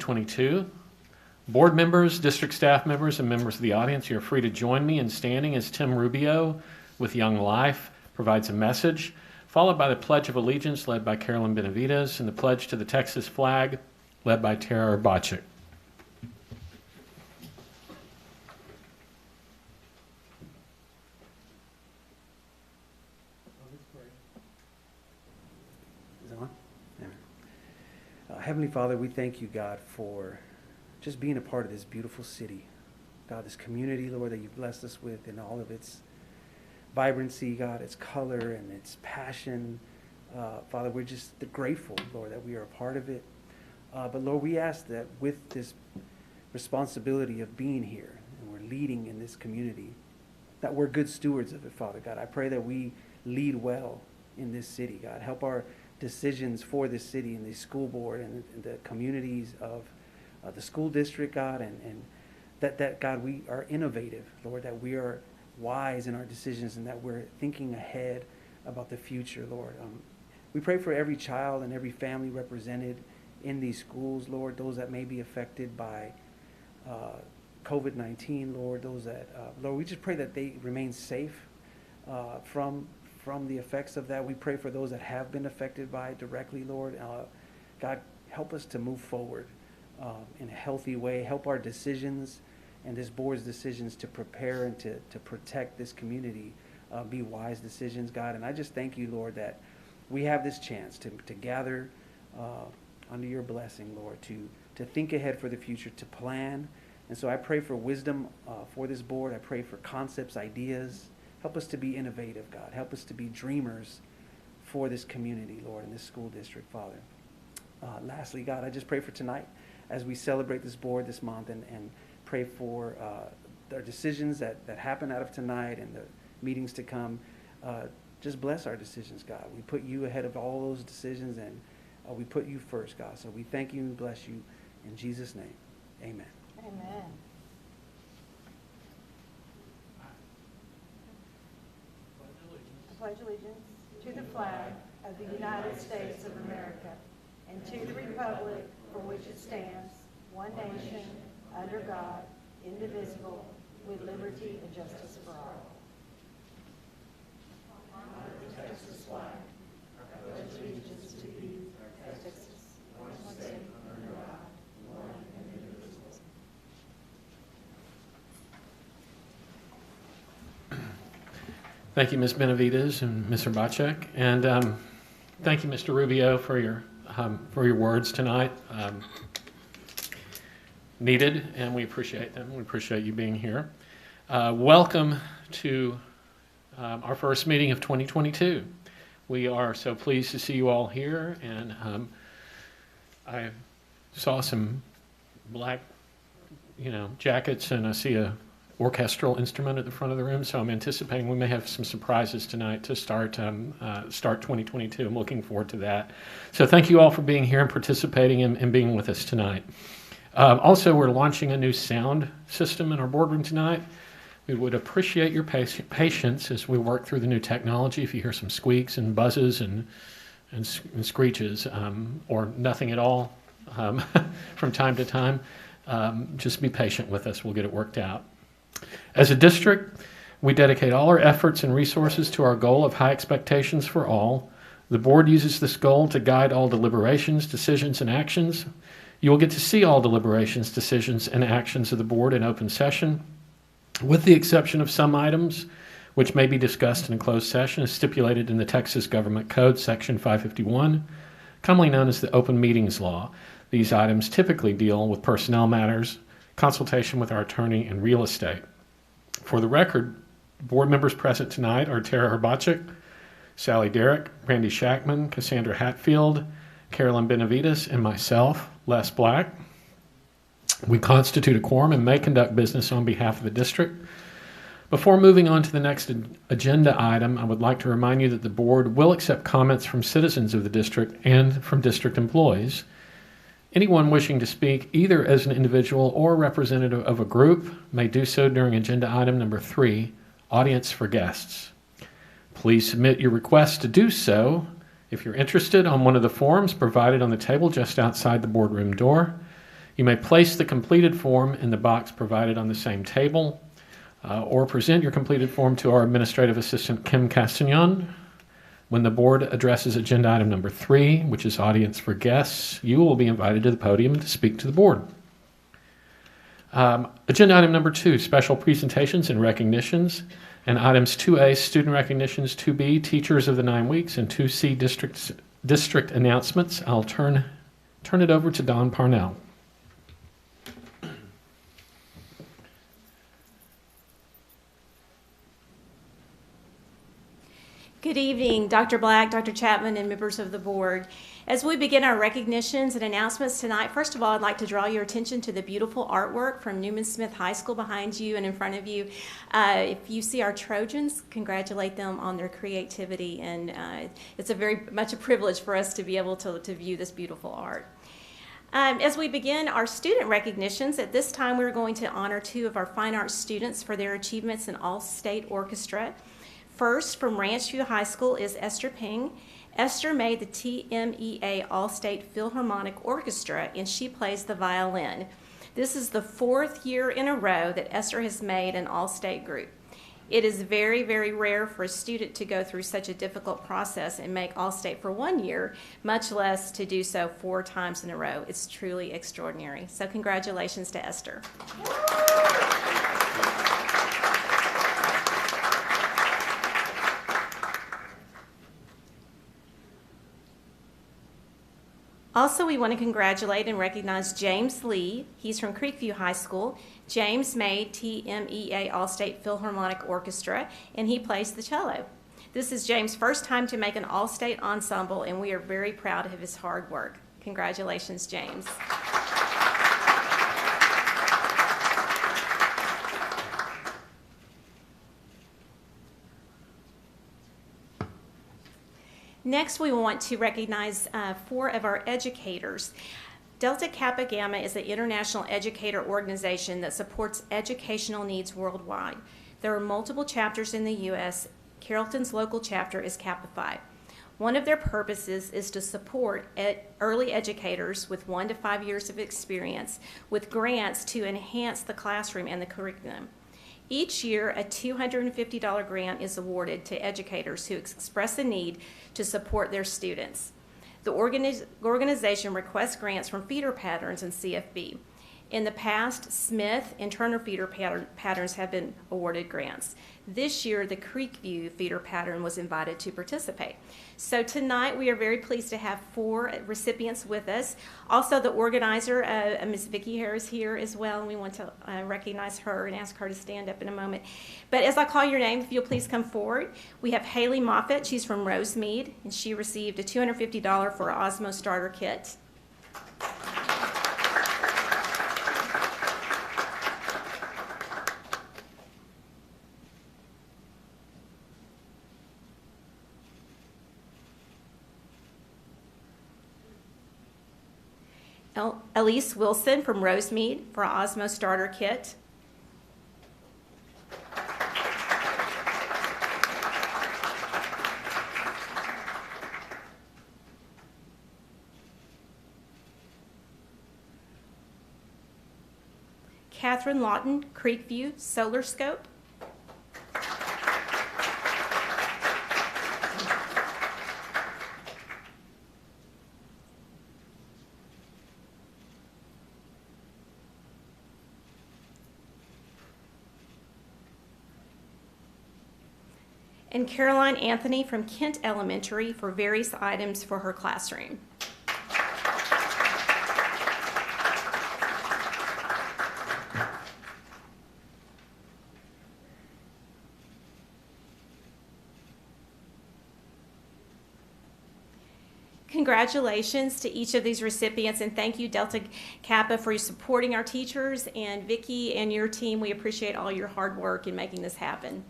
2022. Board members, district staff members, and members of the audience, you're free to join me in standing as Tim Rubio with Young Life provides a message, followed by the Pledge of Allegiance led by Carolyn Benavides and the Pledge to the Texas flag led by Tara Bocek. Heavenly Father, we thank you, God, for just being a part of this beautiful city. God, this community, Lord, that you've blessed us with in all of its vibrancy, God, its color and its passion. Father, we're just grateful, Lord, that we are a part of it. But Lord, we ask that with this responsibility of being here and we're leading in this community, that we're good stewards of it, Father God. I pray that we lead well in this city, God. Help our decisions for this city and the school board and the communities of the school district, God, and that God, we are innovative, Lord, that we are wise in our decisions and that we're thinking ahead about the future, Lord. We pray for every child and every family represented in these schools, Lord, those that may be affected by COVID-19, Lord, those that, Lord, we just pray that they remain safe from the effects of that. We pray for those that have been affected by it directly, Lord. God, help us to move forward in a healthy way. Help our decisions and this board's decisions to prepare and to protect this community be wise decisions, God. And I just thank you, Lord, that we have this chance to gather under your blessing, Lord, to think ahead for the future, to plan. And so I pray for wisdom for this board. I pray for concepts, ideas. Help us to be innovative, God. Help us to be dreamers for this community, Lord, in this school district, Father. Lastly, God, I just pray for tonight as we celebrate this board this month and pray for our decisions that happen out of tonight and the meetings to come. Just bless our decisions, God. We put you ahead of all those decisions and we put you first, God. So we thank you and bless you in Jesus' name. Amen. Amen. I pledge allegiance to the flag of the United States of America and to the republic for which it stands, one nation, under God, indivisible, with liberty and justice for all. Texas flag. I pledge allegiance to thee, Texas, one state, under God, one and indivisible. Thank you, Ms. Benavides and Mr. Bocek, and thank you, Mr. Rubio, for your words tonight. Needed, and we appreciate them. We appreciate you being here. Welcome to our first meeting of 2022. We are so pleased to see you all here, and I saw some black, jackets, and I see a orchestral instrument at the front of the room, so I'm anticipating we may have some surprises tonight to start 2022. I'm looking forward to that. So thank you all for being here and participating and being with us tonight. Also, we're launching a new sound system in our boardroom tonight. We would appreciate your patience as we work through the new technology. If you hear some squeaks and buzzes and screeches or nothing at all from time to time, just be patient with us. We'll get it worked out. As a district, we dedicate all our efforts and resources to our goal of high expectations for all. The board uses this goal to guide all deliberations, decisions, and actions. You will get to see all deliberations, decisions, and actions of the board in open session, with the exception of some items which may be discussed in a closed session as stipulated in the Texas Government Code, Section 551, commonly known as the Open Meetings Law. These items typically deal with personnel matters, consultation with our attorney, and real estate. For the record, board members present tonight are Tara Bocek, Sally Derrick, Randy Shackman, Cassandra Hatfield, Carolyn Benavides, and myself, Les Black. We constitute a quorum and may conduct business on behalf of the district. Before moving on to the next agenda item, I would like to remind you that the board will accept comments from citizens of the district and from district employees. Anyone wishing to speak, either as an individual or representative of a group, may do so during agenda item number 3, Audience for Guests. Please submit your request to do so if you're interested on one of the forms provided on the table just outside the boardroom door. You may place the completed form in the box provided on the same table, or present your completed form to our administrative assistant, Kim Castagnon. When the board addresses agenda item number 3, which is audience for guests, you will be invited to the podium to speak to the board. Agenda item number 2, special presentations and recognitions, and items 2A, student recognitions, 2B, teachers of the 9 weeks, and 2C, district announcements. I'll turn it over to Don Parnell. Good evening, Dr. Black, Dr. Chapman, and members of the board. As we begin our recognitions and announcements tonight, first of all, I'd like to draw your attention to the beautiful artwork from Newman Smith High School behind you and in front of you. If you see our Trojans, congratulate them on their creativity, and it's very much a privilege for us to be able to view this beautiful art. As we begin our student recognitions, at this time we're going to honor 2 of our fine arts students for their achievements in all-state orchestra. First, from Ranch View High School is Esther Ping. Esther made the TMEA All-State Philharmonic Orchestra, and she plays the violin. This is the 4th year in a row that Esther has made an all-state group. It is very, very rare for a student to go through such a difficult process and make all-state for 1 year, much less to do so 4 times in a row. It's truly extraordinary. So congratulations to Esther. Also, we want to congratulate and recognize James Lee. He's from Creekview High School. James made TMEA All-State Philharmonic Orchestra, and he plays the cello. This is James' first time to make an all-state ensemble, and we are very proud of his hard work. Congratulations, James. Next, we want to recognize 4 of our educators. Delta Kappa Gamma is an international educator organization that supports educational needs worldwide. There are multiple chapters in the U.S. Carrollton's local chapter is Kappa Phi. One of their purposes is to support early educators with 1 to 5 years of experience with grants to enhance the classroom and the curriculum. Each year, a $250 grant is awarded to educators who express a need to support their students. The organization requests grants from feeder patterns and CFB. In the past, Smith and Turner feeder patterns have been awarded grants. This year, the Creekview feeder pattern was invited to participate. So tonight, we are very pleased to have 4 recipients with us. Also, the organizer, Ms. Vicki Harris, here as well, and we want to recognize her and ask her to stand up in a moment. But as I call your name, if you'll please come forward. We have Haley Moffitt. She's from Rosemead, and she received a $250 for an Osmo starter kit. Elise Wilson from Rosemead for an Osmo starter kit. Catherine Lawton, Creekview Solar Scope. And Caroline Anthony from Kent Elementary for various items for her classroom. Congratulations to each of these recipients, and thank you, Delta Kappa, for supporting our teachers, and Vicki and your team. We appreciate all your hard work in making this happen.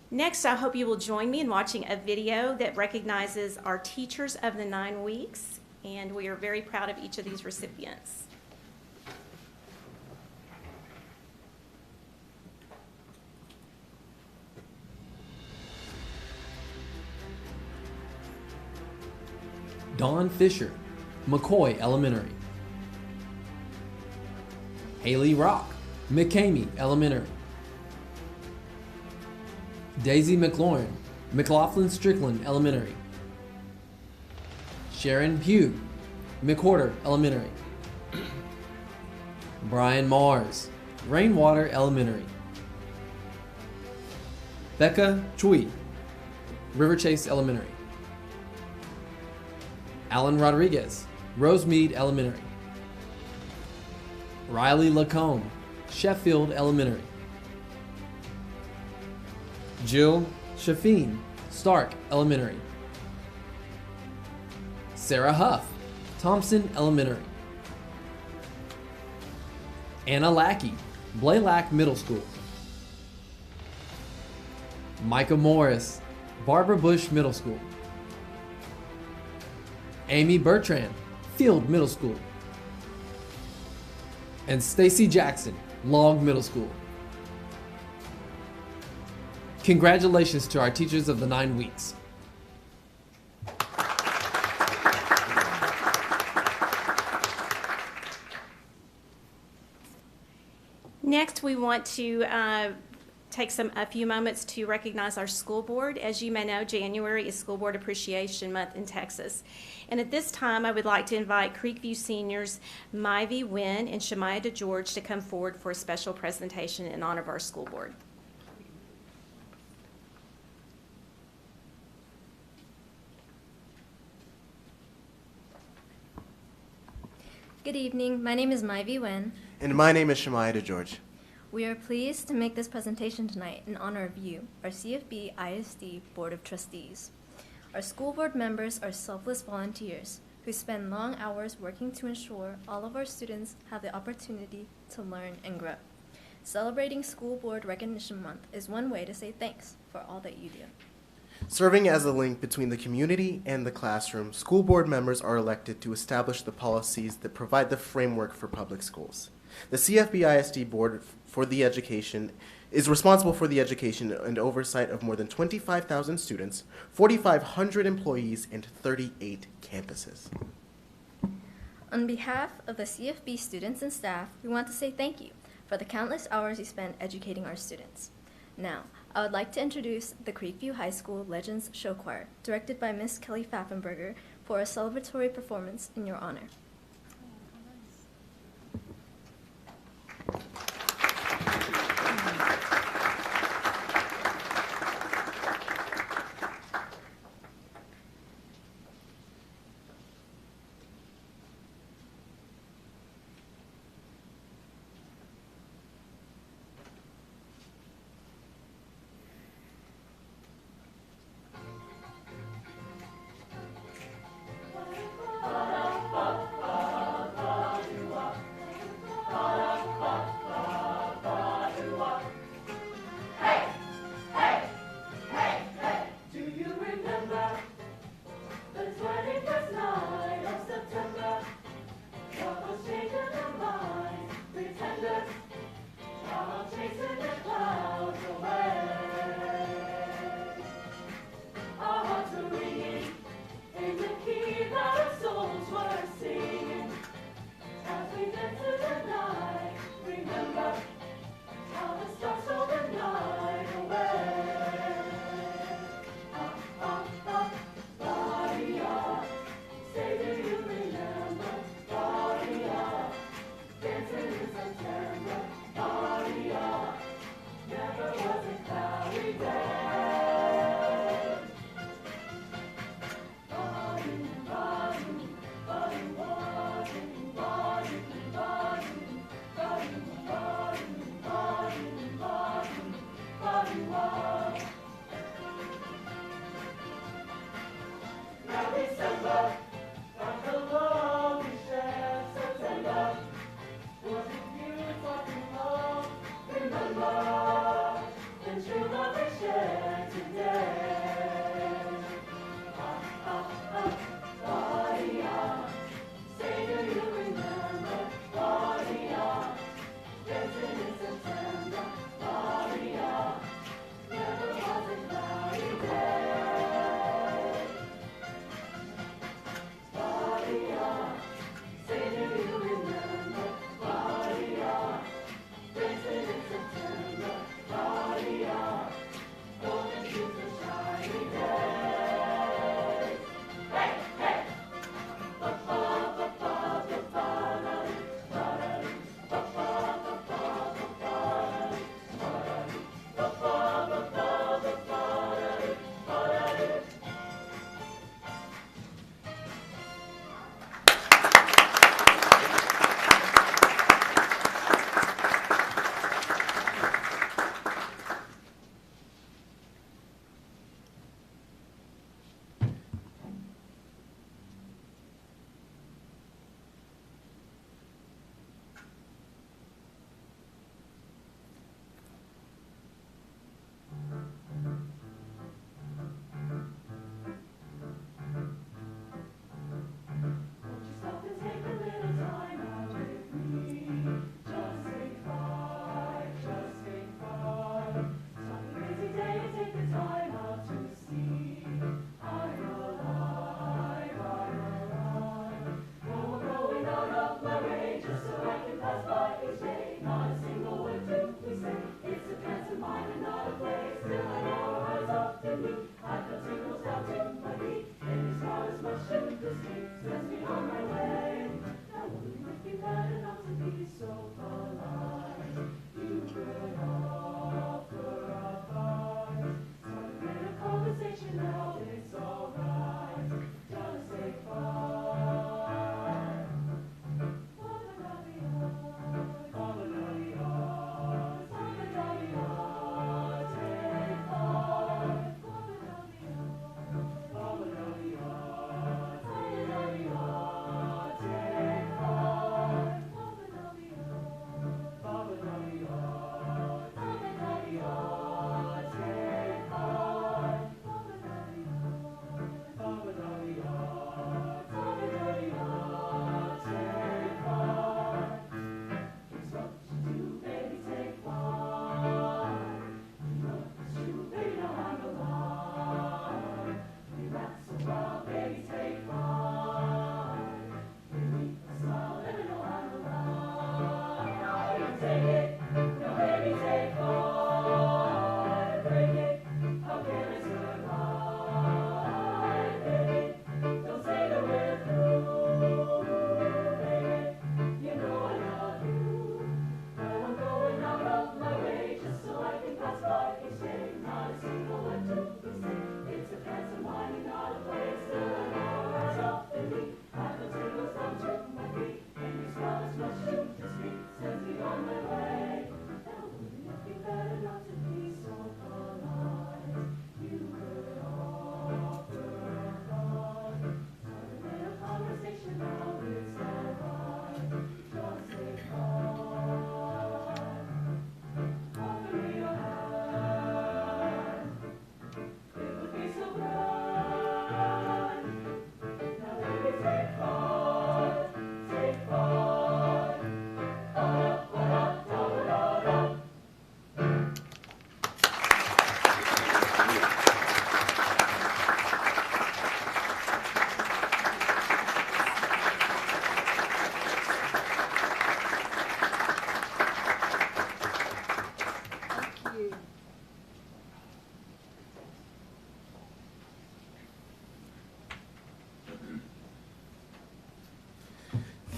Next, I hope you will join me in watching a video that recognizes our teachers of the 9 weeks, and we are very proud of each of these recipients. Dawn Fisher, McCoy Elementary. Haley Rock, McCamey Elementary. Daisy McLaurin, McLaughlin Strickland Elementary. Sharon Pugh, McWhorter Elementary. Brian Mars, Rainwater Elementary. Becca Chui, River Chase Elementary. Alan Rodriguez, Rosemead Elementary. Riley Lacombe, Sheffield Elementary. Jill Shafine, Stark Elementary. Sarah Huff, Thompson Elementary. Anna Lackey, Blaylock Middle School. Micah Morris, Barbara Bush Middle School. Amy Bertrand, Field Middle School. And Stacy Jackson, Log Middle School. Congratulations to our teachers of the 9 weeks. Next, we want to take a few moments to recognize our school board. As you may know, January is School Board Appreciation Month in Texas. And at this time, I would like to invite Creekview seniors Myvie Wynn and Shemaiah DeGeorge to come forward for a special presentation in honor of our school board. Good evening, my name is Myvie Wynn. And my name is Shemaiah DeGeorge. We are pleased to make this presentation tonight in honor of you, our CFB ISD Board of Trustees. Our school board members are selfless volunteers who spend long hours working to ensure all of our students have the opportunity to learn and grow. Celebrating School Board Recognition Month is one way to say thanks for all that you do. Serving as a link between the community and the classroom, school board members are elected to establish the policies that provide the framework for public schools. The CFB ISD Board for the Education is responsible for the education and oversight of more than 25,000 students, 4,500 employees, and 38 campuses. On behalf of the CFB students and staff, we want to say thank you for the countless hours you spend educating our students. Now, I would like to introduce the Creekview High School Legends Show Choir, directed by Miss Kelly Pfaffenberger, for a celebratory performance in your honor.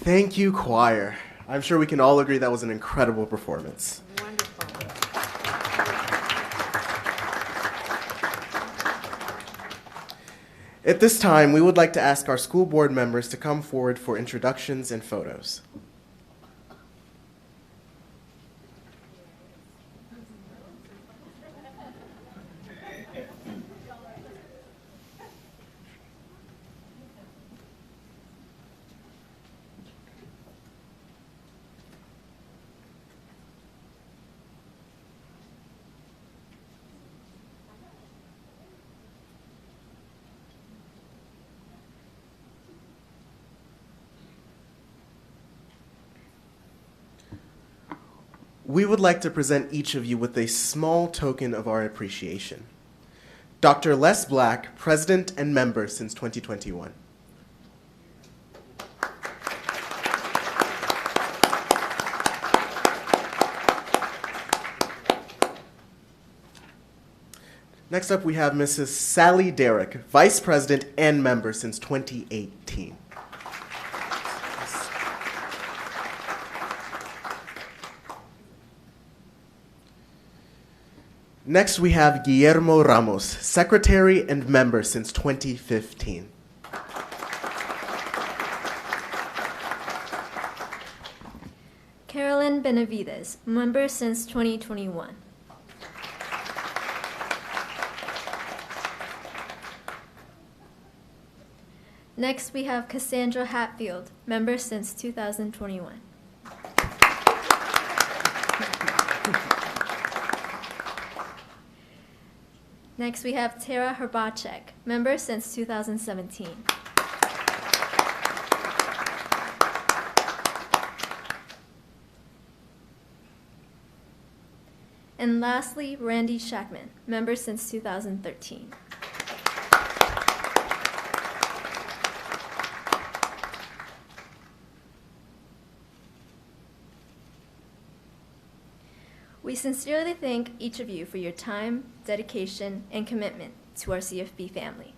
Thank you, choir. I'm sure we can all agree that was an incredible performance. Wonderful. At this time, we would like to ask our school board members to come forward for introductions and photos. We would like to present each of you with a small token of our appreciation. Dr. Les Black, President and member since 2021. Next up, we have Mrs. Sally Derrick, Vice President and member since 2018. Next, we have Guillermo Ramos, Secretary and member since 2015. Carolyn Benavides, member since 2021. Next, we have Cassandra Hatfield, member since 2021. Next, we have Tara Herbacek, member since 2017. And lastly, Randy Shackman, member since 2013. We sincerely thank each of you for your time, dedication, and commitment to our CFB family.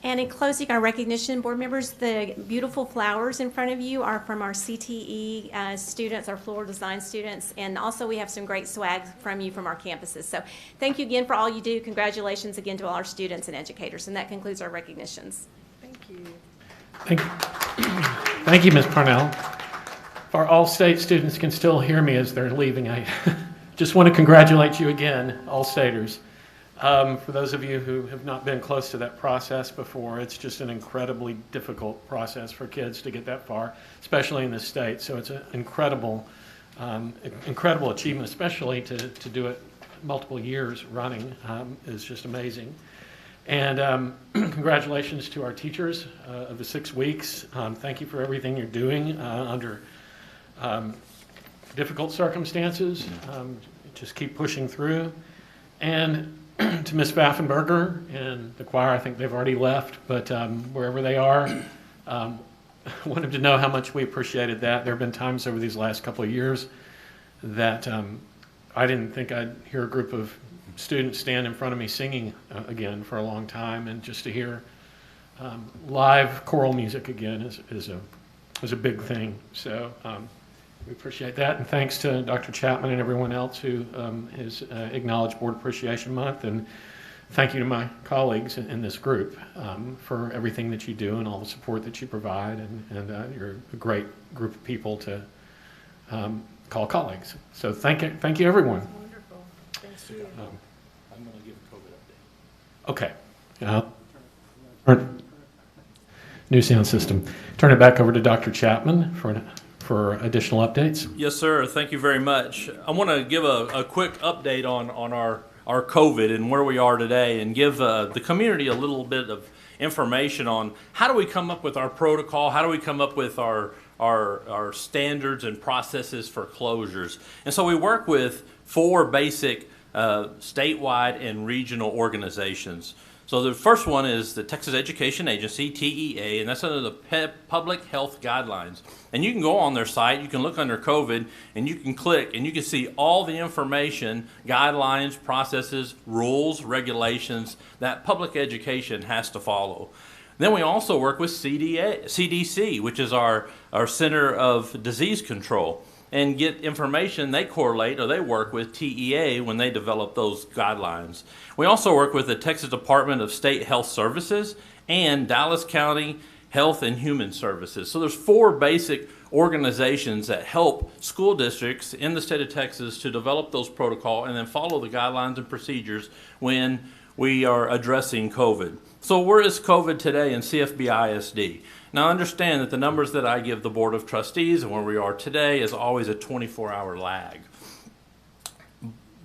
And in closing, our recognition, board members, the beautiful flowers in front of you are from our CTE students, our floral design students, and also we have some great swag from you from our campuses. So thank you again for all you do. Congratulations again to all our students and educators, and that concludes our recognitions. Thank you. Thank you, Ms. Parnell. If our all-state students can still hear me as they're leaving, I just want to congratulate you again, all-staters. For those of you who have not been close to that process before, it's just an incredibly difficult process for kids to get that far, especially in this state. So it's an incredible achievement, especially to do it multiple years running is just amazing. And congratulations to our teachers of the 6 weeks. Thank you for everything you're doing under difficult circumstances. Just keep pushing through. And to Ms. Pfaffenberger and the choir, I think they've already left, but wherever they are, wanted to know how much we appreciated that. There have been times over these last couple of years that I didn't think I'd hear a group of students stand in front of me singing again for a long time, and just to hear live choral music again is a big thing. So we appreciate that, and thanks to Dr. Chapman and everyone else who has acknowledged Board Appreciation Month, and thank you to my colleagues in this group for everything that you do and all the support that you provide, and you're a great group of people to call colleagues. So thank you everyone. Wonderful. Thank you. I'm going to give a COVID update. Okay. New sound system. Turn it back over to Dr. Chapman for for additional updates. Yes, sir. Thank you very much. I want to give a quick update on our COVID and where we are today, and give the community a little bit of information on how do we come up with our protocol, how do we come up with our standards and processes for closures. And so we work with 4 basic statewide and regional organizations. So the first one is the Texas Education Agency, TEA, and that's under the Public Health Guidelines. And you can go on their site, you can look under COVID, and you can click, and you can see all the information, guidelines, processes, rules, regulations that public education has to follow. Then we also work with CDC, which is our Center of Disease Control, and get information. They correlate, or they work with TEA when they develop those guidelines. We also work with the Texas Department of State Health Services and Dallas County Health and Human Services. So there's 4 basic organizations that help school districts in the state of Texas to develop those protocols and then follow the guidelines and procedures when we are addressing COVID. So where is COVID today in CFB ISD? Now understand that the numbers that I give the Board of Trustees and where we are today is always a 24-hour lag.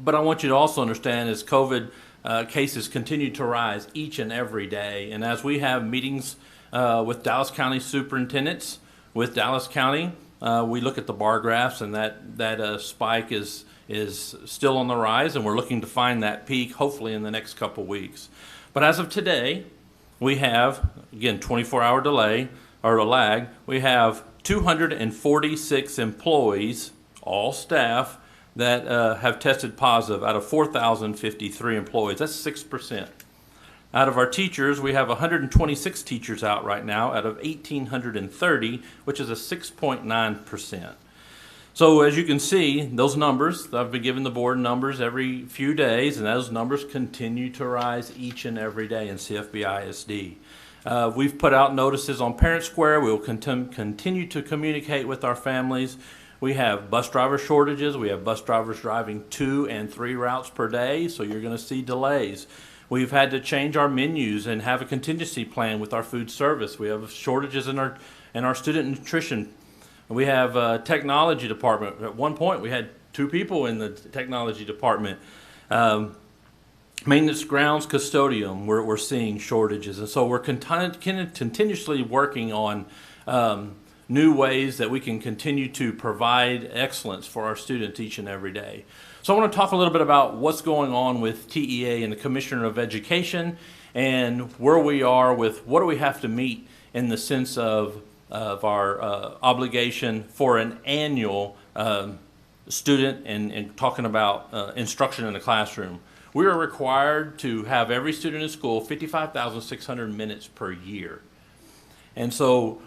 But I want you to also understand as COVID cases continue to rise each and every day, and as we have meetings with Dallas County superintendents, with Dallas County, we look at the bar graphs, and that spike is still on the rise, and we're looking to find that peak hopefully in the next couple weeks. But as of today, we have, again, 24-hour delay or a lag. We have 246 employees, all staff, that have tested positive out of 4,053 employees. That's 6%. Out of our teachers, we have 126 teachers out right now out of 1,830, which is a 6.9%. So as you can see, those numbers, I've been giving the board numbers every few days, and those numbers continue to rise each and every day in CFB ISD. We've put out notices on Parent Square. We will continue to communicate with our families. We have bus driver shortages. We have bus drivers driving 2 and 3 routes per day, so you're going to see delays. We've had to change our menus and have a contingency plan with our food service. We have shortages in our student nutrition. We have a technology department. At one point, we had 2 people in the technology department. Maintenance grounds custodian, we're seeing shortages. And so we're continuously working on new ways that we can continue to provide excellence for our students each and every day. So I want to talk a little bit about what's going on with TEA and the Commissioner of Education, and where we are with what do we have to meet in the sense of our obligation for an annual student and talking about instruction in the classroom. We are required to have every student in school 55,600 minutes per year. And so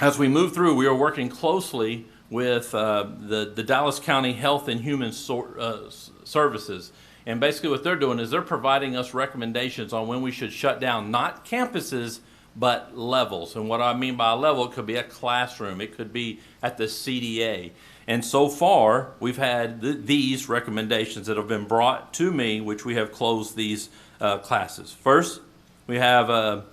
as we move through, we are working closely with the Dallas County Health and Human Services. And basically what they're doing is they're providing us recommendations on when we should shut down, not campuses, but levels. And what I mean by a level, it could be a classroom, it could be at the CDA. And so far, we've had these recommendations that have been brought to me, which we have closed these classes. First, we have a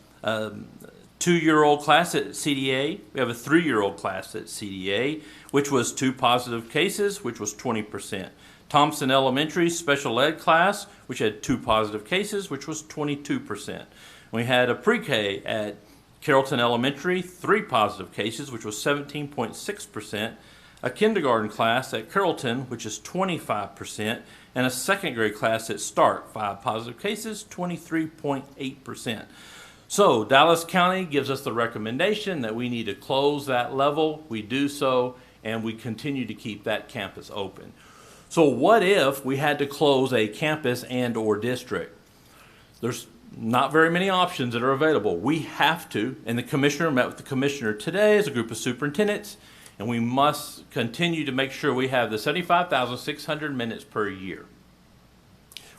2-year-old class at CDA. We have a 3-year-old class at CDA, which was 2 positive cases, which was 20%. Thompson Elementary special ed class, which had 2 positive cases, which was 22%. We had a pre-K at Carrollton Elementary, 3 positive cases, which was 17.6%. A kindergarten class at Carrollton, which is 25%, and a second grade class at Stark, 5 positive cases, 23.8%. So Dallas County gives us the recommendation that we need to close that level. We do so, and we continue to keep that campus open. So what if we had to close a campus and or district? There's not very many options that are available. We have to, and the commissioner met with the commissioner today as a group of superintendents, and we must continue to make sure we have the 75,600 minutes per year.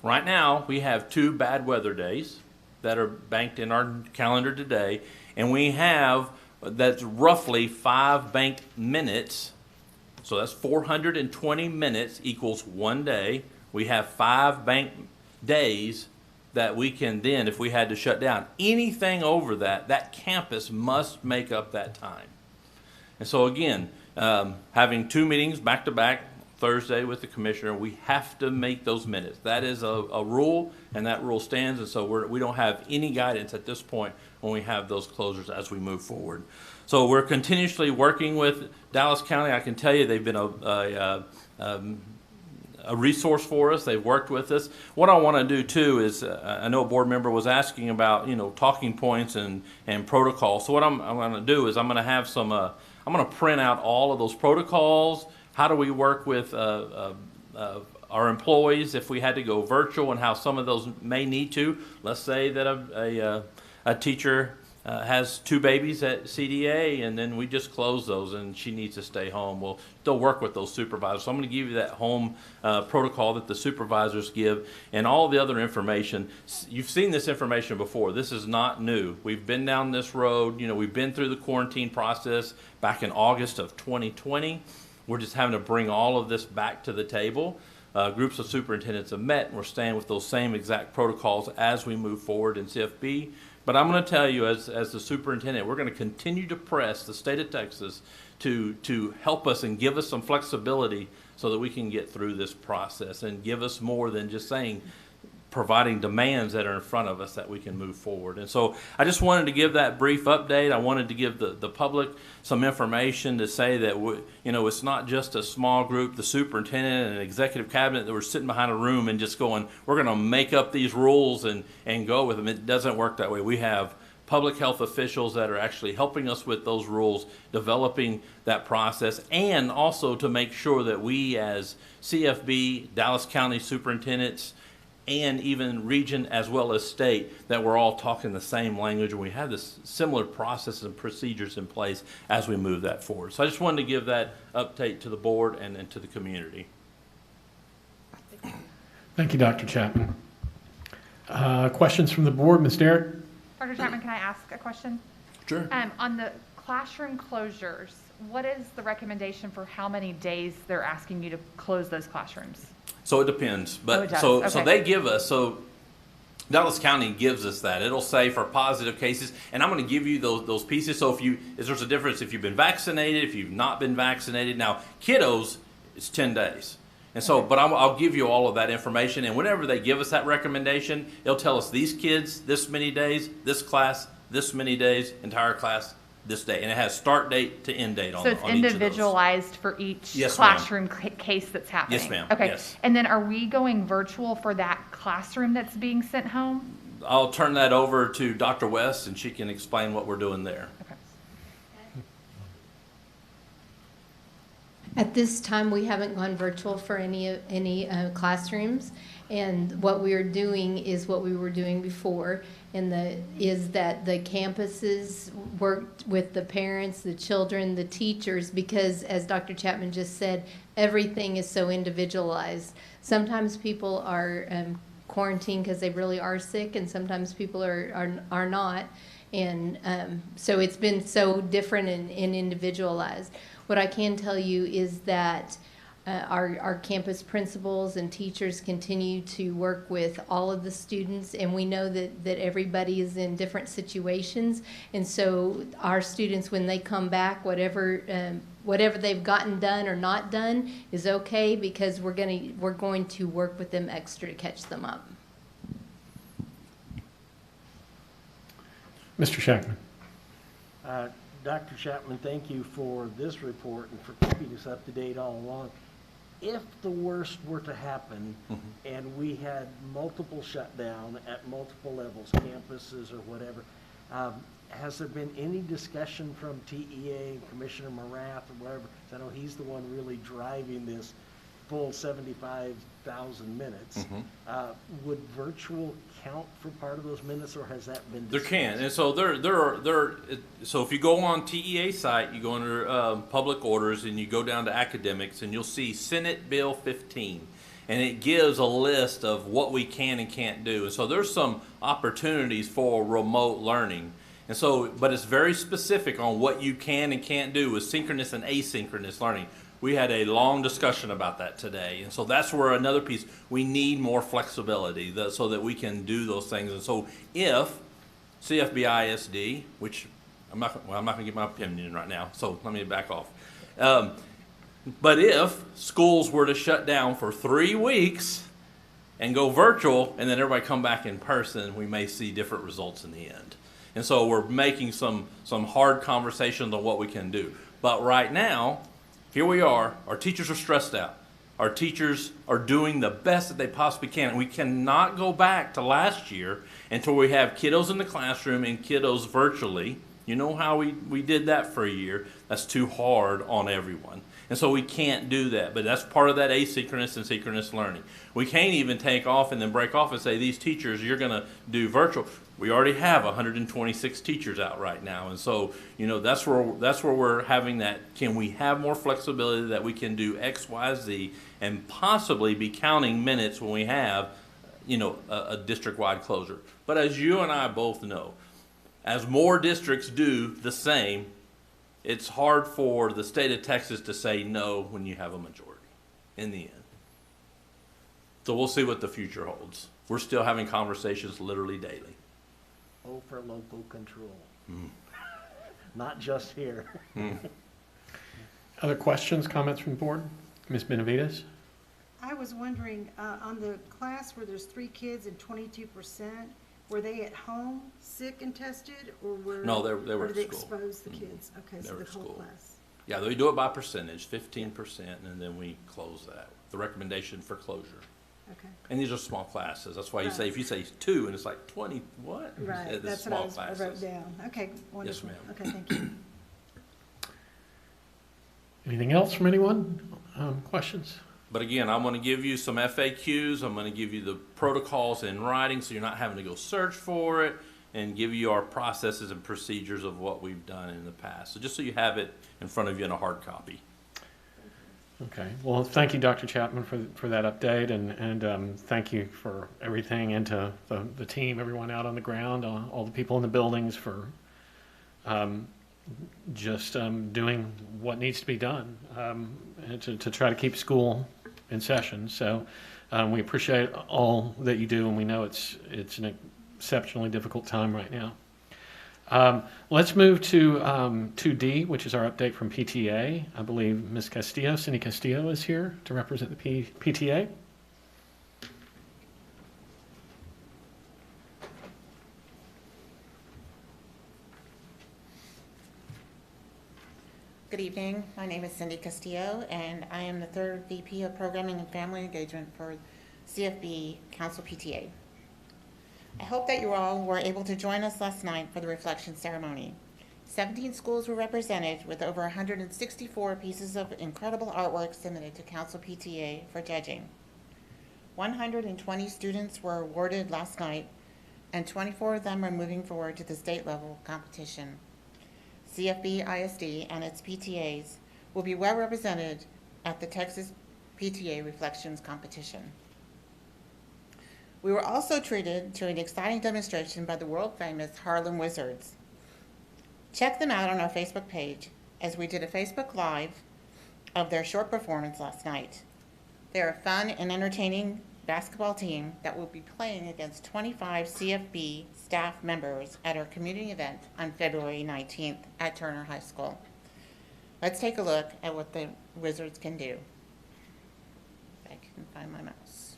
Right now, we have 2 bad weather days that are banked in our calendar today, and we have, that's roughly 5 banked minutes, so that's 420 minutes equals 1 day. We have 5 banked days that we can then, if we had to shut down. Anything over that, that campus must make up that time. And so again, having 2 meetings back to back, Thursday with the commissioner, we have to make those minutes. That is a rule, and that rule stands, and so we don't have any guidance at this point when we have those closures as we move forward. So we're continuously working with Dallas County. I can tell you they've been a resource for us. They've worked with us. What I want to do too is, I know a board member was asking about, talking points and protocol. So what I'm going to do is I'm going to have some, I'm going to print out all of those protocols. How do we work with our employees if we had to go virtual, and how some of those may need to. Let's say that a teacher has 2 babies at CDA, and then we just close those and she needs to stay home. We'll still work with those supervisors. So I'm going to give you that home protocol that the supervisors give, and all the other information. You've seen this information before. This is not new. We've been down this road. We've been through the quarantine process back in August of 2020. We're just having to bring all of this back to the table. Groups of superintendents have met, and we're staying with those same exact protocols as we move forward in CFB. But I'm going to tell you, as the superintendent, we're going to continue to press the state of Texas to help us and give us some flexibility so that we can get through this process, and give us more than just providing demands that are in front of us that we can move forward. And so I just wanted to give that brief update. I wanted to give the public some information to say that it's not just a small group, the superintendent and executive cabinet, that we're sitting behind a room and just going, we're going to make up these rules and go with them. It doesn't work that way. We have public health officials that are actually helping us with those rules, developing that process, and also to make sure that we as CFB, Dallas County superintendents, and even region as well as state, that we're all talking the same language, and we have this similar processes and procedures in place as we move that forward. So I just wanted to give that update to the board and to the community. Thank you, Dr. Chapman. Questions from the board? Ms. Derrick? Dr. Chapman, can I ask a question? Sure. On the classroom closures, what is the recommendation for how many days they're asking you to close those classrooms? So it depends, but it does. so Okay. they give us, so Dallas County gives us that. It'll say for positive cases, and I'm going to give you those pieces. So if there's a difference if you've been vaccinated, if you've not been vaccinated. Now kiddos, it's 10 days, and so but I'll give you all of that information. And whenever they give us that recommendation, it'll tell us these kids this many days, this class this many days, entire class this day, and it has start date to end date on. So it's on each of those. individualized for each Yes, ma'am. classroom case that's happening? Yes, ma'am. Okay. Yes. And then are we going virtual for that classroom that's being sent home? I'll turn that over to Dr. West, and she can explain what we're doing there. Okay. At this time, we haven't gone virtual for any classrooms, and what we are doing is what we were doing before, is that the campuses worked with the parents, the children, the teachers, because as Dr. Chapman just said, everything is so individualized. Sometimes people are quarantined because they really are sick, and sometimes people are not, and so it's been so different and individualized. What I can tell you is that our campus principals and teachers continue to work with all of the students, and we know that everybody is in different situations, and so our students, when they come back, whatever they've gotten done or not done is okay, because we're going to work with them extra to catch them up. Mr. Shackman. Dr. Chapman, thank you for this report and for keeping us up to date all along. If the worst were to happen and we had multiple shutdown at multiple levels, campuses or whatever, has there been any discussion from TEA and Commissioner Morath or whatever? I know he's the one really driving this full 75,000 minutes. Would virtual count for part of those minutes, or has that been discussed? There can, and so so if you go on TEA site, you go under public orders and you go down to academics, and you'll see Senate Bill 15, and it gives a list of what we can and can't do. And so there's some opportunities for remote learning. And so, but it's very specific on what you can and can't do with synchronous and asynchronous learning. We had a long discussion about that today. And so that's where another piece, we need more flexibility so that we can do those things. And so if CFB ISD, which I'm not going to give my opinion right now, so let me back off. But if schools were to shut down for 3 weeks and go virtual, and then everybody come back in person, we may see different results in the end. And so we're making some hard conversations on what we can do. But right now, here we are. Our teachers are stressed out. Our teachers are doing the best that they possibly can. And we cannot go back to last year until we have kiddos in the classroom and kiddos virtually. You know how we did that for a year. That's too hard on everyone. And so we can't do that. But that's part of that asynchronous and synchronous learning. We can't even take off and then break off and say, these teachers, you're going to do virtual. We already have 126 teachers out right now. And so, that's where we're having that. Can we have more flexibility that we can do X, Y, Z, and possibly be counting minutes when we have, a district-wide closure. But as you and I both know, as more districts do the same, it's hard for the state of Texas to say no when you have a majority in the end. So we'll see what the future holds. We're still having conversations literally daily. Oh, for local control. Not just here. Other questions, comments from the board? Ms. Benavides? I was wondering, on the class where there's 3 kids and 22%, were they at home, sick and tested, or No, they were or at did they school. expose the kids? Okay, They so were the at whole school. class. Yeah, they do it by percentage, 15%, and then we close that. The recommendation for closure. Okay. And these are small classes. That's why you Right. say, if you say 2 and it's like 20, what? Right, It's that's small what I wrote classes. down. Okay, wonderful. ma'am. Okay, thank you. Anything else from anyone? Questions? But again, I'm going to give you some FAQs. I'm going to give you the protocols in writing so you're not having to go search for it, and give you our processes and procedures of what we've done in the past. So just so you have it in front of you in a hard copy. Okay. Well, thank you, Dr. Chapman, for that update, and thank you for everything, and to the team, everyone out on the ground, all the people in the buildings for just doing what needs to be done and to try to keep school in session. So we appreciate all that you do, and we know it's an exceptionally difficult time right now. Let's move to 2D, which is our update from PTA. I believe Ms. Castillo, Cindy Castillo, is here to represent the PTA. Good evening. My name is Cindy Castillo, and I am the 3rd VP of Programming and Family Engagement for CFB Council PTA. I hope that you all were able to join us last night for the reflection ceremony. 17 schools were represented with over 164 pieces of incredible artwork submitted to Council PTA for judging. 120 students were awarded last night, and 24 of them are moving forward to the state level competition. CFB ISD and its PTAs will be well represented at the Texas PTA Reflections Competition. We were also treated to an exciting demonstration by the world-famous Harlem Wizards. Check them out on our Facebook page, as we did a Facebook Live of their short performance last night. They're a fun and entertaining basketball team that will be playing against 25 CFB staff members at our community event on February 19th at Turner High School. Let's take a look at what the Wizards can do. If I can find my mouse.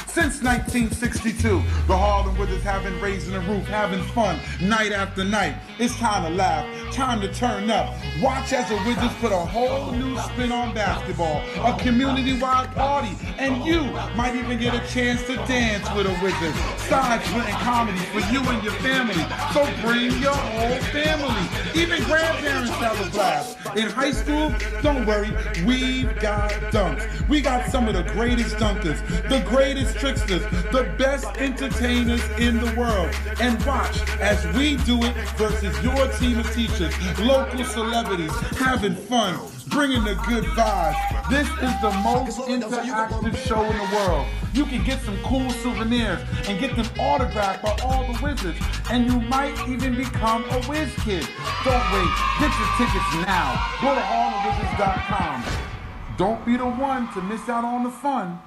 Since 1962, the Harlem Wizards have been raising the roof, having fun night after night. It's time to laugh, time to turn up. Watch as the Wizards put a whole new spin on basketball, a community-wide party, and you might even get a chance to dance with a Wizard. Side-splitting comedy for you and your family, so bring your whole family. Even grandparents have a blast. In high school, don't worry, we've got dunks. We got some of the greatest dunkers, the greatest tricksters, the best entertainers in the world. And watch as we do it versus your team of teachers, local celebrities, having fun, bringing the good vibes. This is the most interactive show in the world. You can get some cool souvenirs and get them autographed by all the Wizards, and you might even become a Wiz Kid. Don't wait, get your tickets now. Go to harlemwizards.com. Don't be the one to miss out on the fun.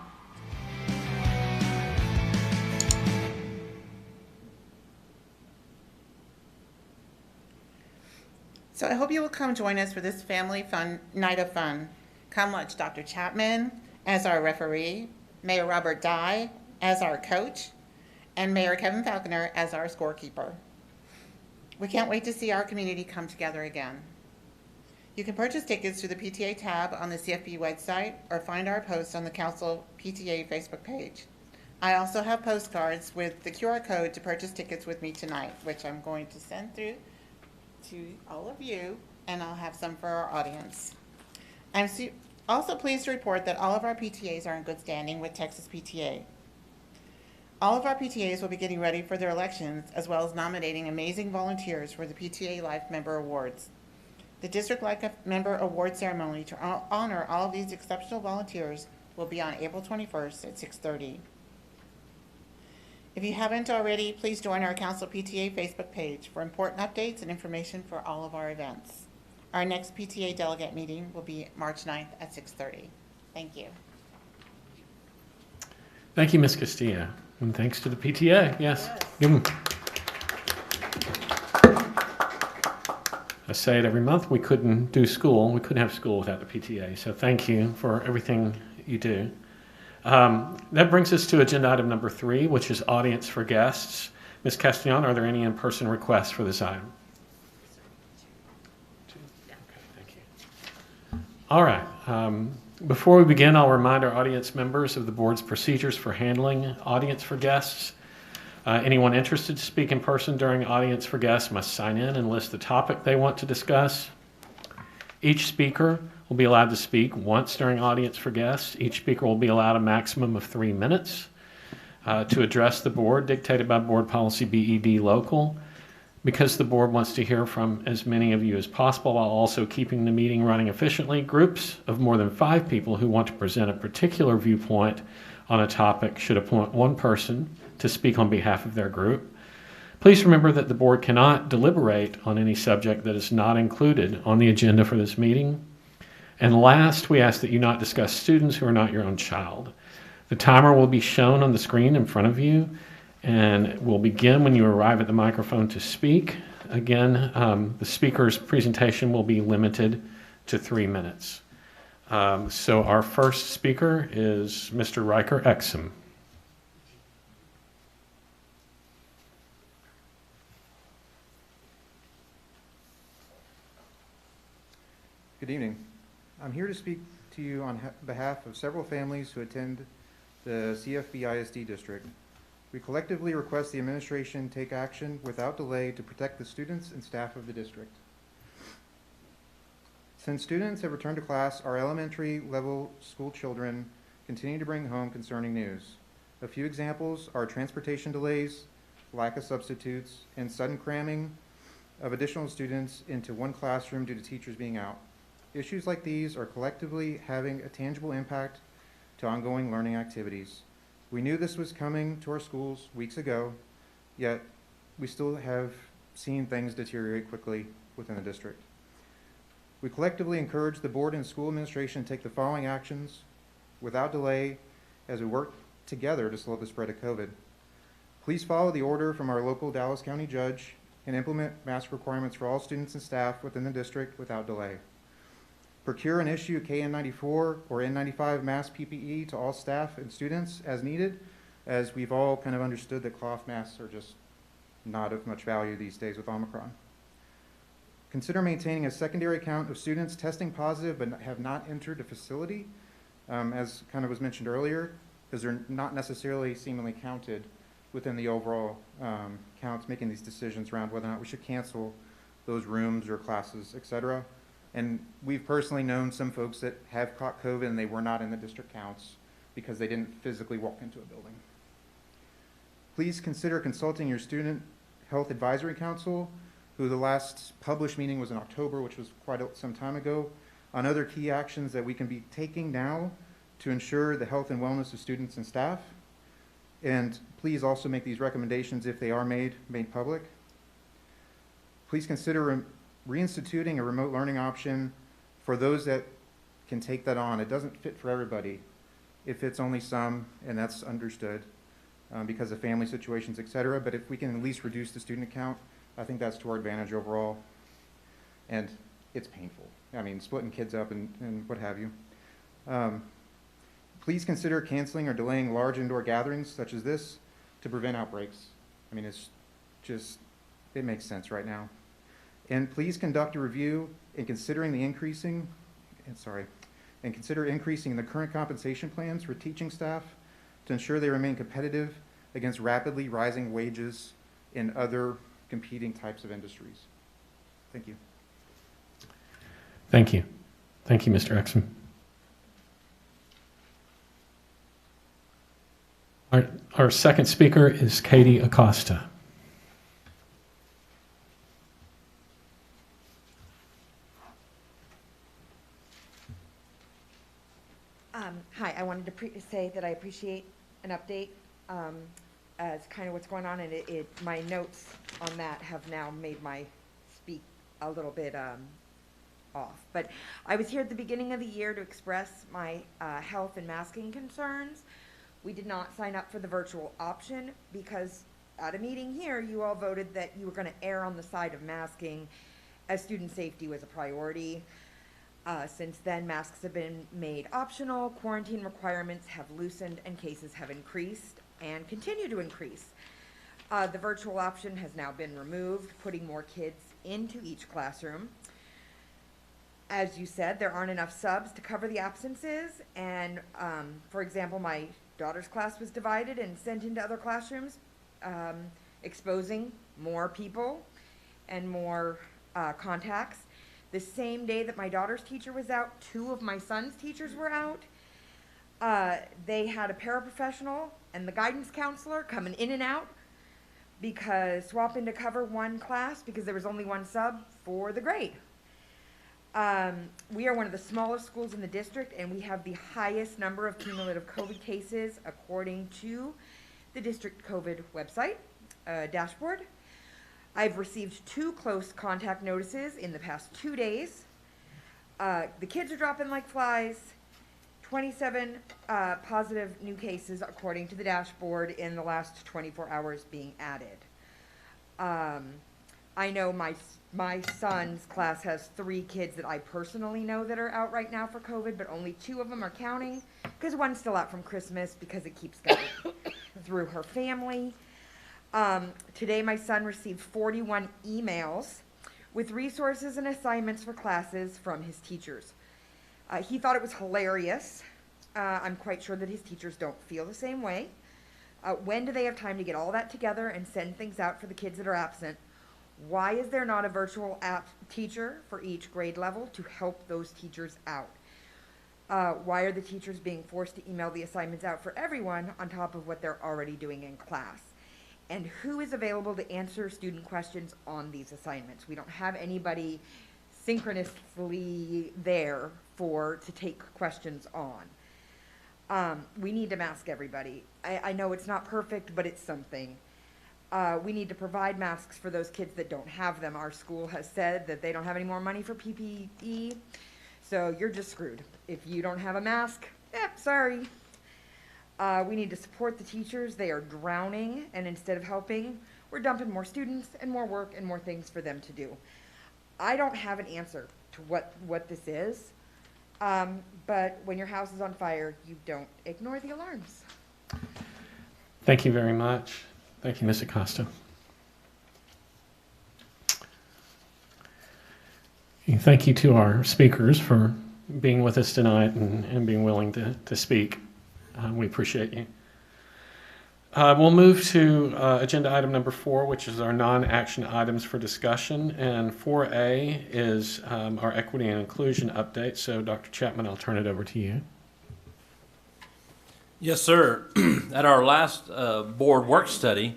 So I hope you will come join us for this family fun night of fun. Come watch Dr. Chapman as our referee, Mayor Robert Dye as our coach, and Mayor Kevin Falconer as our scorekeeper. We can't wait to see our community come together again. You can purchase tickets through the PTA tab on the CFB website or find our posts on the Council PTA Facebook page. I also have postcards with the QR code to purchase tickets with me tonight, which I'm going to send through to all of you, and I'll have some for our audience. I'm also pleased to report that all of our PTAs are in good standing with Texas PTA. All of our PTAs will be getting ready for their elections, as well as nominating amazing volunteers for the PTA Life Member Awards. The District Life Member Award ceremony to honor all of these exceptional volunteers will be on April 21st at 6:30. If you haven't already, please join our Council PTA Facebook page for important updates and information for all of our events. Our next PTA delegate meeting will be March 9th at 6:30. Thank you. Thank you, Ms. Castillo. And thanks to the PTA. Yes. Give them. I say it every month. We couldn't do school. We couldn't have school without the PTA. So thank you for everything you do. That brings us to agenda item number 3, which is audience for guests. Ms. Castellan, are there any in-person requests for this item? Okay, thank you. All right. Before we begin, I'll remind our audience members of the board's procedures for handling audience for guests. Anyone interested to speak in person during audience for guests must sign in and list the topic they want to discuss. Each speaker will be allowed to speak once during audience for guests. Each speaker will be allowed a maximum of 3 minutes to address the board, dictated by Board Policy BED Local. Because the board wants to hear from as many of you as possible while also keeping the meeting running efficiently, groups of more than 5 people who want to present a particular viewpoint on a topic should appoint one person to speak on behalf of their group. Please remember that the board cannot deliberate on any subject that is not included on the agenda for this meeting. And last, we ask that you not discuss students who are not your own child. The timer will be shown on the screen in front of you, and will begin when you arrive at the microphone to speak. Again, the speaker's presentation will be limited to 3 minutes. So our first speaker is Mr. Riker Exum. Good evening. I'm here to speak to you on behalf of several families who attend the CFB ISD district. We collectively request the administration take action without delay to protect the students and staff of the district. Since students have returned to class, our elementary level school children continue to bring home concerning news. A few examples are transportation delays, lack of substitutes, and sudden cramming of additional students into one classroom due to teachers being out. Issues like these are collectively having a tangible impact to ongoing learning activities. We knew this was coming to our schools weeks ago, yet we still have seen things deteriorate quickly within the district. We collectively encourage the board and school administration to take the following actions without delay as we work together to slow the spread of COVID. Please follow the order from our local Dallas County judge and implement mask requirements for all students and staff within the district without delay. Procure and issue KN94 or N95 mask PPE to all staff and students as needed, as we've all kind of understood that cloth masks are just not of much value these days with Omicron. Consider maintaining a secondary count of students testing positive but have not entered the facility, as kind of was mentioned earlier, because they're not necessarily seemingly counted within the overall counts, making these decisions around whether or not we should cancel those rooms or classes, etc. And we've personally known some folks that have caught COVID and they were not in the district counts because they didn't physically walk into a building. Please consider consulting your Student Health Advisory Council, who the last published meeting was in October, which was quite some time ago, on other key actions that we can be taking now to ensure the health and wellness of students and staff. And please also make these recommendations, if they are made public. Please consider reinstituting a remote learning option for those that can take that on. It doesn't fit for everybody. It fits only some, and that's understood because of family situations, etc. But if we can at least reduce the student count, I think that's to our advantage overall. and it's painful. I mean, splitting kids up and what have you. Please consider canceling or delaying large indoor gatherings such as this to prevent outbreaks. I mean, it's just, it makes sense right now. And please conduct a review in considering the increasing the current compensation plans for teaching staff to ensure they remain competitive against rapidly rising wages in other competing types of industries. Thank you. Thank you. Thank you, Mr. Exum. Our second speaker is Katie Acosta. Hi, I wanted to say that I appreciate an update as kind of what's going on, and my notes on that have now made my speak a little bit off. But I was here at the beginning of the year to express my health and masking concerns. We did not sign up for the virtual option because at a meeting here, you all voted that you were going to err on the side of masking as student safety was a priority. Since then, masks have been made optional, quarantine requirements have loosened, and cases have increased and continue to increase. The virtual option has now been removed, putting more kids into each classroom. As you said, there aren't enough subs to cover the absences, and for example, my daughter's class was divided and sent into other classrooms, exposing more people and more contacts. The same day that my daughter's teacher was out, 2 of my son's teachers were out. They had a paraprofessional and the guidance counselor coming in and out because swapping to cover one class because there was only one sub for the grade. We are one of the smallest schools in the district, and we have the highest number of cumulative COVID cases according to the district COVID website dashboard. I've received 2 close contact notices in the past 2 days. The kids are dropping like flies. 27 positive new cases according to the dashboard in the last 24 hours being added. I know my son's class has 3 kids that I personally know that are out right now for COVID, but only 2 of them are counting because one's still out from Christmas because it keeps going through her family. Today my son received 41 emails with resources and assignments for classes from his teachers. He thought it was hilarious. I'm quite sure that his teachers don't feel the same way. When do they have time to get all that together and send things out for the kids that are absent? Why is there not a virtual app teacher for each grade level to help those teachers out? Why are the teachers being forced to email the assignments out for everyone on top of what they're already doing in class? And who is available to answer student questions on these assignments? We don't have anybody synchronously there to take questions on. We need to mask everybody. I know it's not perfect, but it's something. We need to provide masks for those kids that don't have them. Our school has said that they don't have any more money for PPE, so you're just screwed. If you don't have a mask, sorry. We need to support the teachers. They are drowning, and instead of helping, we're dumping more students and more work and more things for them to do. I don't have an answer to what this is, but when your house is on fire, you don't ignore the alarms. Thank you very much. Thank you, Ms. Acosta. And thank you to our speakers for being with us tonight and being willing to speak. We appreciate you. We'll move to agenda item number 4, which is our non-action items for discussion. And 4A is our equity and inclusion update. So, Dr. Chapman, I'll turn it over to you. Yes, sir. At our last board work study,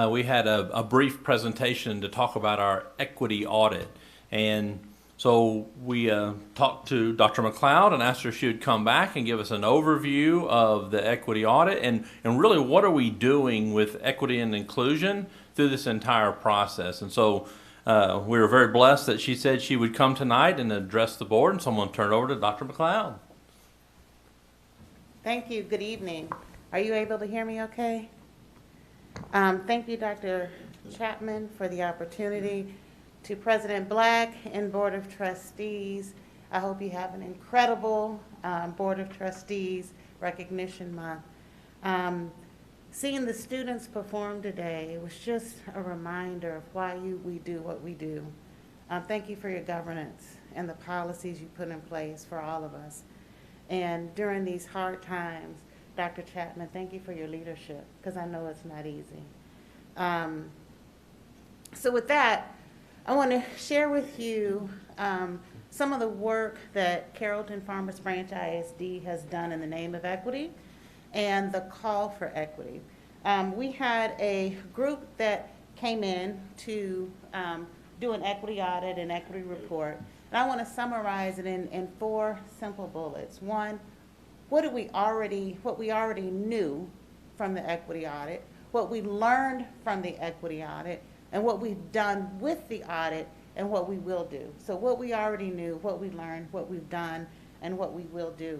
we had a brief presentation to talk about our equity audit. And so we talked to Dr. McLeod and asked her if she would come back and give us an overview of the equity audit and really what are we doing with equity and inclusion through this entire process. And so we were very blessed that she said she would come tonight and address the board, and so I'm going to turn it over to Dr. McLeod. Thank you. Good evening. Are you able to hear me okay? Thank you, Dr. Chapman, for the opportunity To President Black and Board of Trustees, I hope you have an incredible Board of Trustees Recognition Month. Seeing the students perform today was just a reminder of why we do what we do. Thank you for your governance and the policies you put in place for all of us. And during these hard times, Dr. Chapman, thank you for your leadership, because I know it's not easy. So with that, I want to share with you some of the work that Carrollton-Farmers Branch ISD has done in the name of equity and the call for equity. We had a group that came in to do an equity audit and equity report. And I want to summarize it in 4 simple bullets. 1, what we already knew from the equity audit, what we learned from the equity audit, and what we've done with the audit and what we will do. So what we already knew, what we learned, what we've done, and what we will do.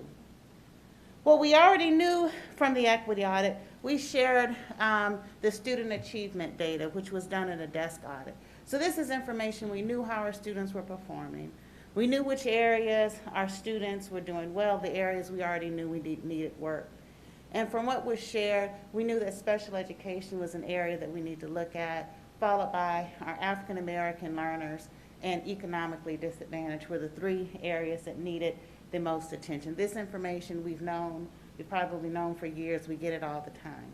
What we already knew from the equity audit, we shared the student achievement data, which was done in a desk audit. So this is information. We knew how our students were performing. We knew which areas our students were doing well, the areas we already knew we needed work. And from what was shared, we knew that special education was an area that we need to look at, followed by our African American learners and economically disadvantaged were the 3 areas that needed the most attention. This information we've probably known for years. We get it all the time.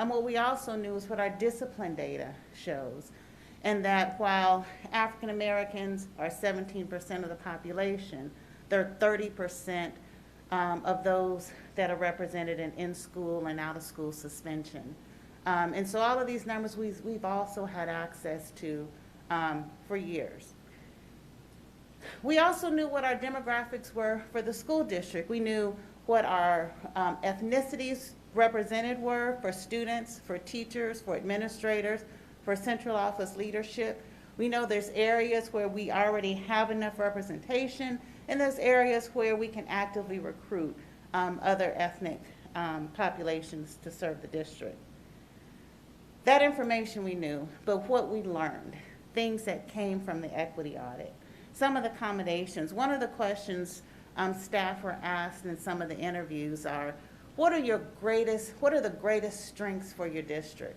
What we also knew is what our discipline data shows, and that while African Americans are 17% of the population, they're 30% of those that are represented in in-school and out-of-school suspension. And so all of these numbers we've also had access to for years. We also knew what our demographics were for the school district. We knew what our ethnicities represented were for students, for teachers, for administrators, for central office leadership. We know there's areas where we already have enough representation, and there's areas where we can actively recruit other ethnic populations to serve the district. That information we knew, but what we learned, things that came from the equity audit. Some of the accommodations, one of the questions staff were asked in some of the interviews are, what are the greatest strengths for your district?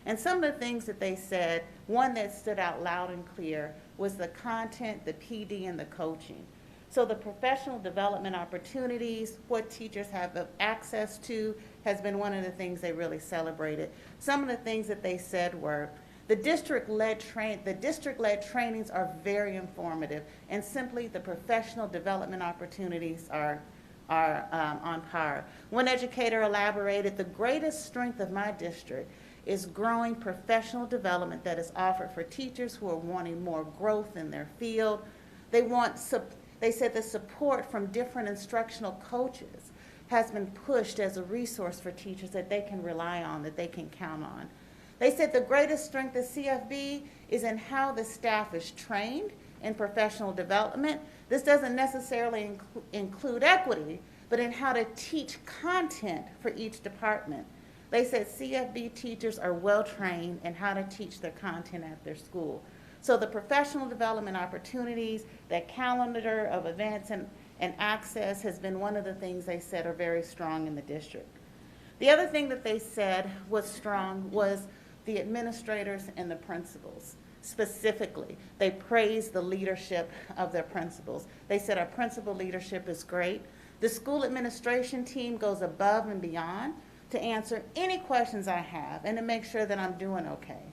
And some of the things that they said, one that stood out loud and clear was the content, the PD, and the coaching. So the professional development opportunities, what teachers have access to, has been one of the things they really celebrated. Some of the things that they said were, the district-led trainings are very informative, and simply the professional development opportunities are on par. One educator elaborated, the greatest strength of my district is growing professional development that is offered for teachers who are wanting more growth in their field. They said the support from different instructional coaches has been pushed as a resource for teachers that they can rely on, that they can count on. They said the greatest strength of CFB is in how the staff is trained in professional development. This doesn't necessarily include equity, but in how to teach content for each department. They said CFB teachers are well trained in how to teach their content at their school. So the professional development opportunities, that calendar of events and access has been one of the things they said are very strong in the district. The other thing that they said was strong was the administrators and the principals. Specifically, they praised the leadership of their principals. They said our principal leadership is great. The school administration team goes above and beyond to answer any questions I have and to make sure that I'm doing okay.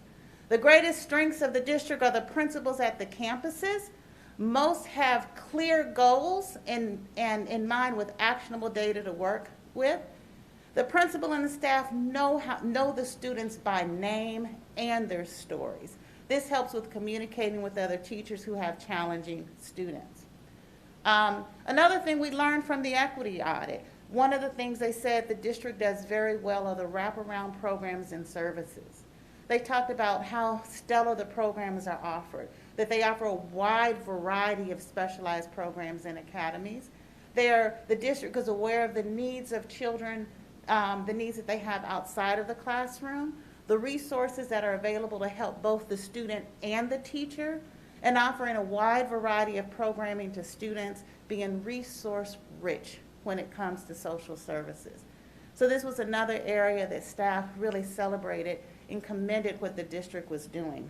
The greatest strengths of the district are the principals at the campuses. Most have clear goals and in mind with actionable data to work with. The principal and the staff know the students by name and their stories. This helps with communicating with other teachers who have challenging students. Another thing we learned from the equity audit, one of the things they said the district does very well are the wraparound programs and services. They talked about how stellar the programs are offered, that they offer a wide variety of specialized programs and academies. The district is aware of the needs of children, the needs that they have outside of the classroom, the resources that are available to help both the student and the teacher, and offering a wide variety of programming to students, being resource rich when it comes to social services. So this was another area that staff really celebrated and commended what the district was doing.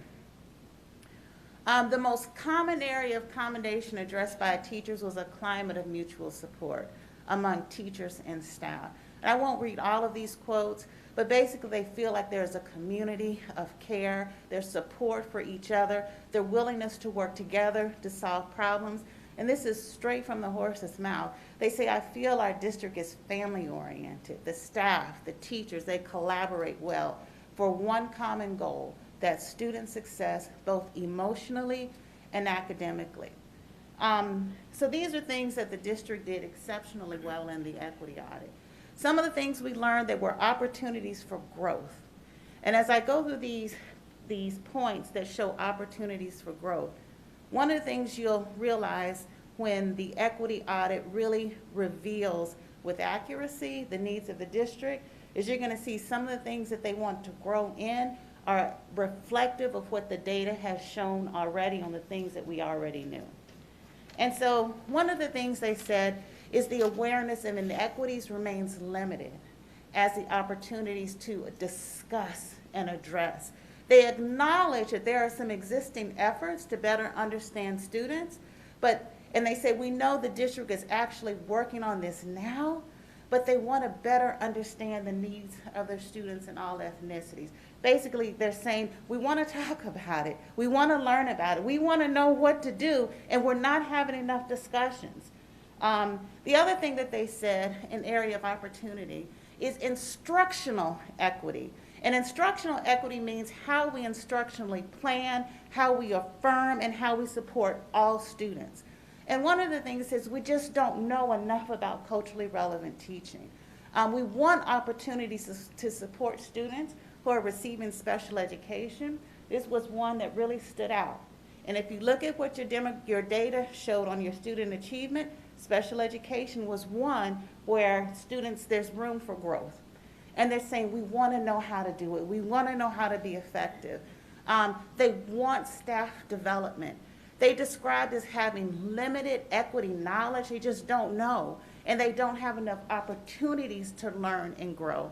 The most common area of commendation addressed by teachers was a climate of mutual support among teachers and staff. And I won't read all of these quotes, but basically they feel like there's a community of care, there's support for each other, their willingness to work together to solve problems. And this is straight from the horse's mouth. They say, I feel our district is family oriented. The staff, the teachers, they collaborate well for one common goal, that's student success, both emotionally and academically. So these are things that the district did exceptionally well in the equity audit. Some of the things we learned, there were opportunities for growth. And as I go through these points that show opportunities for growth, one of the things you'll realize when the equity audit really reveals with accuracy the needs of the district is you're going to see some of the things that they want to grow in are reflective of what the data has shown already on the things that we already knew. And so one of the things they said is the awareness and inequities remains limited as the opportunities to discuss and address. They acknowledge that there are some existing efforts to better understand students, and they say, we know the district is actually working on this now, but they want to better understand the needs of their students in all ethnicities. Basically, they're saying, we want to talk about it. We want to learn about it. We want to know what to do, and we're not having enough discussions. The other thing that they said, an area of opportunity, is instructional equity. And instructional equity means how we instructionally plan, how we affirm, and how we support all students. And one of the things is we just don't know enough about culturally relevant teaching. We want opportunities to support students who are receiving special education. This was one that really stood out. And if you look at what your data showed on your student achievement, special education was one where students, there's room for growth. And they're saying, we want to know how to do it. We want to know how to be effective. They want staff development. They described as having limited equity knowledge. They just don't know. And they don't have enough opportunities to learn and grow.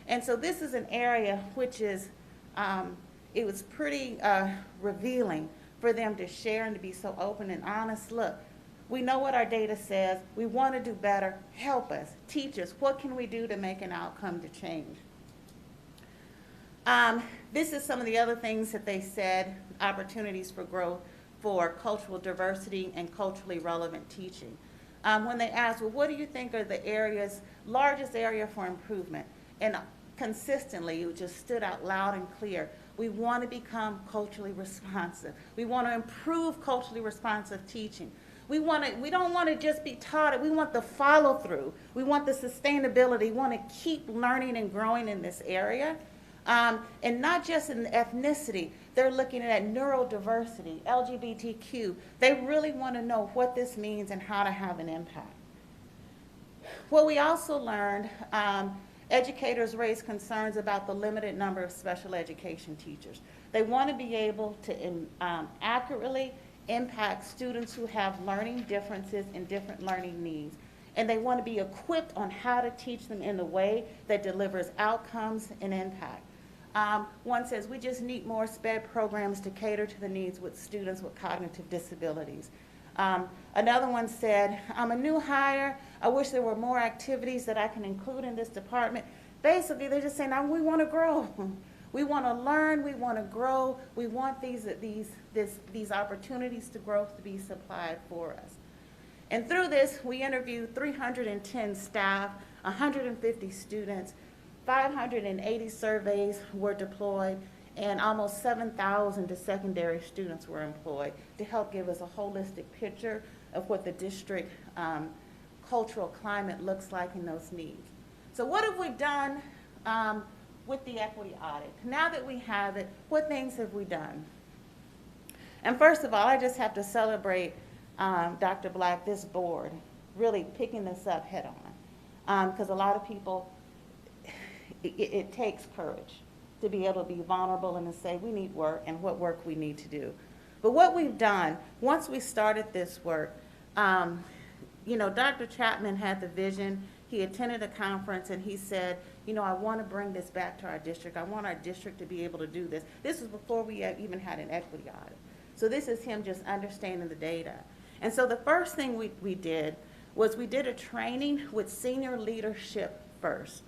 And so this is an area which is, it was pretty revealing for them to share and to be so open and honest. Look, we know what our data says. We want to do better. Help us. Teach us. What can we do to make an outcome to change? This is some of the other things that they said, opportunities for growth for cultural diversity and culturally relevant teaching. When they asked, well, what do you think are the largest area for improvement? And consistently, it just stood out loud and clear. We want to become culturally responsive. We want to improve culturally responsive teaching. We don't want to just be taught it. We want the follow through. We want the sustainability. We want to keep learning and growing in this area. And not just in ethnicity. They're looking at neurodiversity, LGBTQ. They really want to know what this means and how to have an impact. What we also learned, educators raised concerns about the limited number of special education teachers. They want to be able to accurately impact students who have learning differences and different learning needs. And they want to be equipped on how to teach them in a way that delivers outcomes and impact. One says, we just need more SPED programs to cater to the needs with students with cognitive disabilities. Another one said, I'm a new hire. I wish there were more activities that I can include in this department. Basically, they're just saying, we want to grow. We want to learn. We want to grow. We want these opportunities to grow to be supplied for us. And through this, we interviewed 310 staff, 150 students, 580 surveys were deployed, and almost 7,000 secondary students were employed to help give us a holistic picture of what the district cultural climate looks like in those needs. So what have we done with the equity audit? Now that we have it, what things have we done? And first of all, I just have to celebrate Dr. Black, this board, really picking this up head on. Because a lot of people, it takes courage to be able to be vulnerable and to say we need work and what work we need to do. But what we've done, once we started this work, Dr. Chapman had the vision. He attended a conference and he said, I want to bring this back to our district. I want our district to be able to do this. This was before we even had an equity audit. So this is him just understanding the data. And so the first thing we did was we did a training with senior leadership first.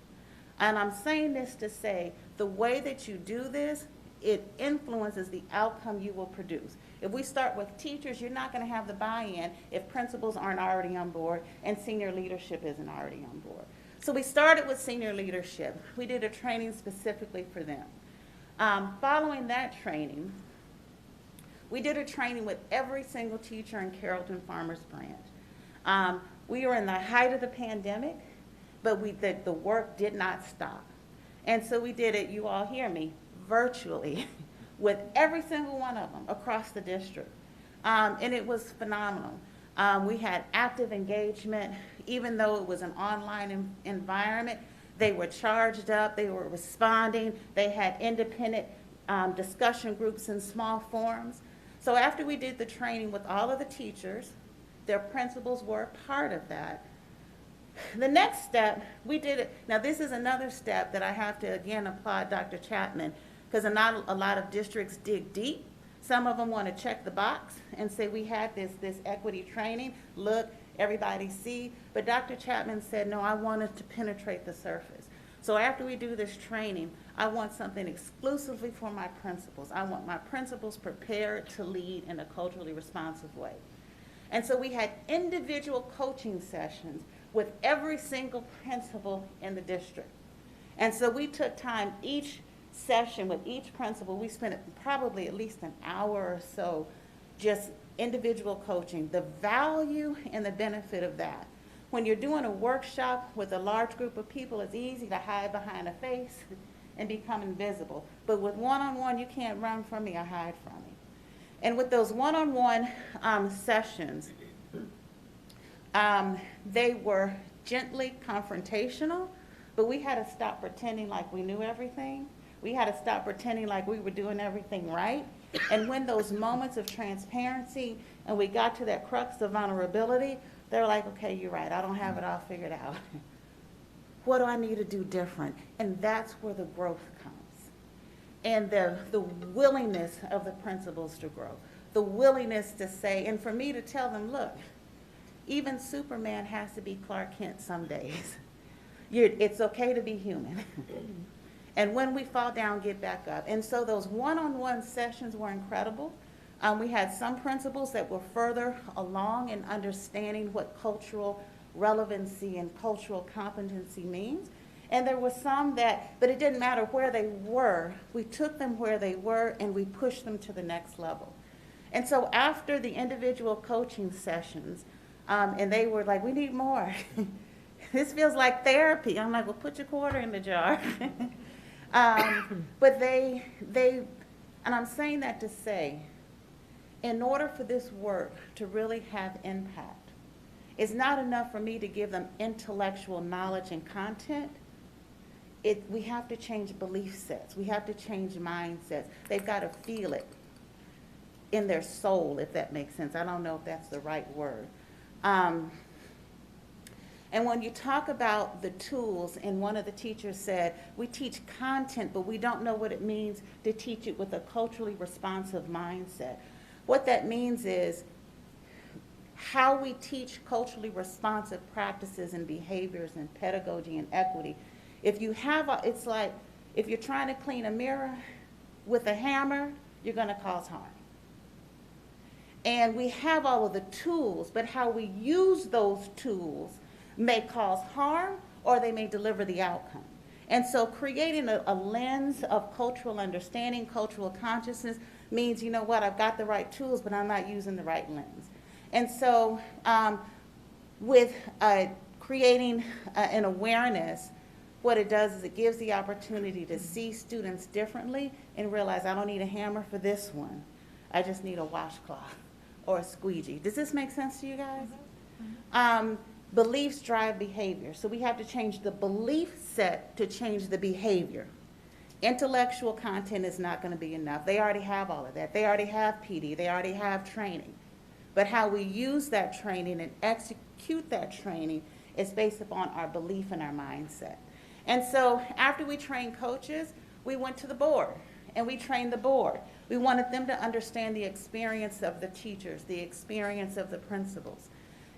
And I'm saying this to say the way that you do this, it influences the outcome you will produce. If we start with teachers, you're not going to have the buy-in if principals aren't already on board and senior leadership isn't already on board. So we started with senior leadership. We did a training specifically for them. Following that training, we did a training with every single teacher in Carrollton-Farmers branch. We were in the height of the pandemic, but the work did not stop. And so we did it, you all hear me, virtually with every single one of them across the district. And it was phenomenal. We had active engagement, even though it was an online environment. They were charged up, they were responding, they had independent discussion groups in small forums. So after we did the training with all of the teachers, their principals were a part of that. The next step, we did it. Now this is another step that I have to again applaud Dr. Chapman, because not a lot of districts dig deep. Some of them want to check the box and say we had this equity training, look, everybody see. But Dr. Chapman said, no, I wanted to penetrate the surface. So after we do this training, I want something exclusively for my principals. I want my principals prepared to lead in a culturally responsive way. And so we had individual coaching sessions with every single principal in the district. And so we took time each session with each principal. We spent probably at least an hour or so just individual coaching. The value and the benefit of that. When you're doing a workshop with a large group of people, it's easy to hide behind a face and become invisible. But with one-on-one, you can't run from me or hide from me. And with those one-on-one sessions, they were gently confrontational, but we had to stop pretending like we knew everything. We had to stop pretending like we were doing everything right. And when those moments of transparency and we got to that crux of vulnerability, they're like, okay, you're right, I don't have it all figured out. What do I need to do different? And that's where the growth comes. And the willingness of the principals to grow. The willingness to say, and for me to tell them, look, even Superman has to be Clark Kent some days. It's okay to be human. And when we fall down, get back up. And so those one-on-one sessions were incredible. We had some principals that were further along in understanding what cultural relevancy and cultural competency means. And there were some but it didn't matter where they were. We took them where they were and we pushed them to the next level. And so after the individual coaching sessions, and they were like, we need more. This feels like therapy. I'm like, well, put your quarter in the jar. But and I'm saying that to say, in order for this work to really have impact, it's not enough for me to give them intellectual knowledge and content. We have to change belief sets. We have to change mindsets. They've got to feel it in their soul, if that makes sense. I don't know if that's the right word. And when you talk about the tools, and one of the teachers said, we teach content, but we don't know what it means to teach it with a culturally responsive mindset. What that means is how we teach culturally responsive practices and behaviors and pedagogy and equity. If you have, it's like, if you're trying to clean a mirror with a hammer, you're going to cause harm. And we have all of the tools, but how we use those tools may cause harm or they may deliver the outcome. And so creating a lens of cultural understanding, cultural consciousness means, you know what, I've got the right tools, but I'm not using the right lens. And so with creating an awareness, what it does is it gives the opportunity to see students differently and realize I don't need a hammer for this one. I just need a washcloth or a squeegee. Does this make sense to you guys? Beliefs drive behavior. So we have to change the belief set to change the behavior. Intellectual content is not going to be enough. They already have all of that. They already have PD. They already have training. But how we use that training and execute that training is based upon our belief and our mindset. And so after we trained coaches, we went to the board and we trained the board. We wanted them to understand the experience of the teachers, the experience of the principals.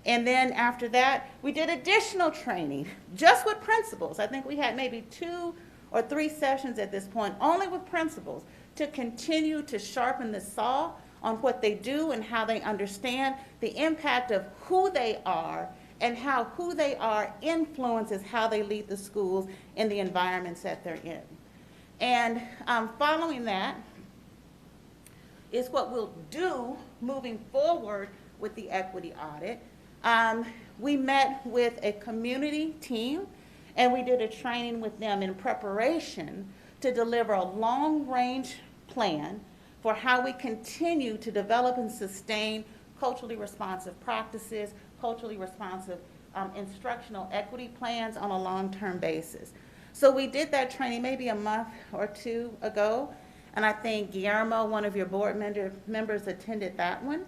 And then after that, we did additional training just with principals. I think we had maybe 2 or 3 sessions at this point, only with principals, to continue to sharpen the saw on what they do and how they understand the impact of who they are and how who they are influences how they lead the schools in the environments that they're in. And following that is what we'll do moving forward with the equity audit. We met with a community team and we did a training with them in preparation to deliver a long-range plan for how we continue to develop and sustain culturally responsive practices, culturally responsive instructional equity plans on a long-term basis. So we did that training maybe a month or 2 ago, and I think Guillermo, one of your board members, attended that one.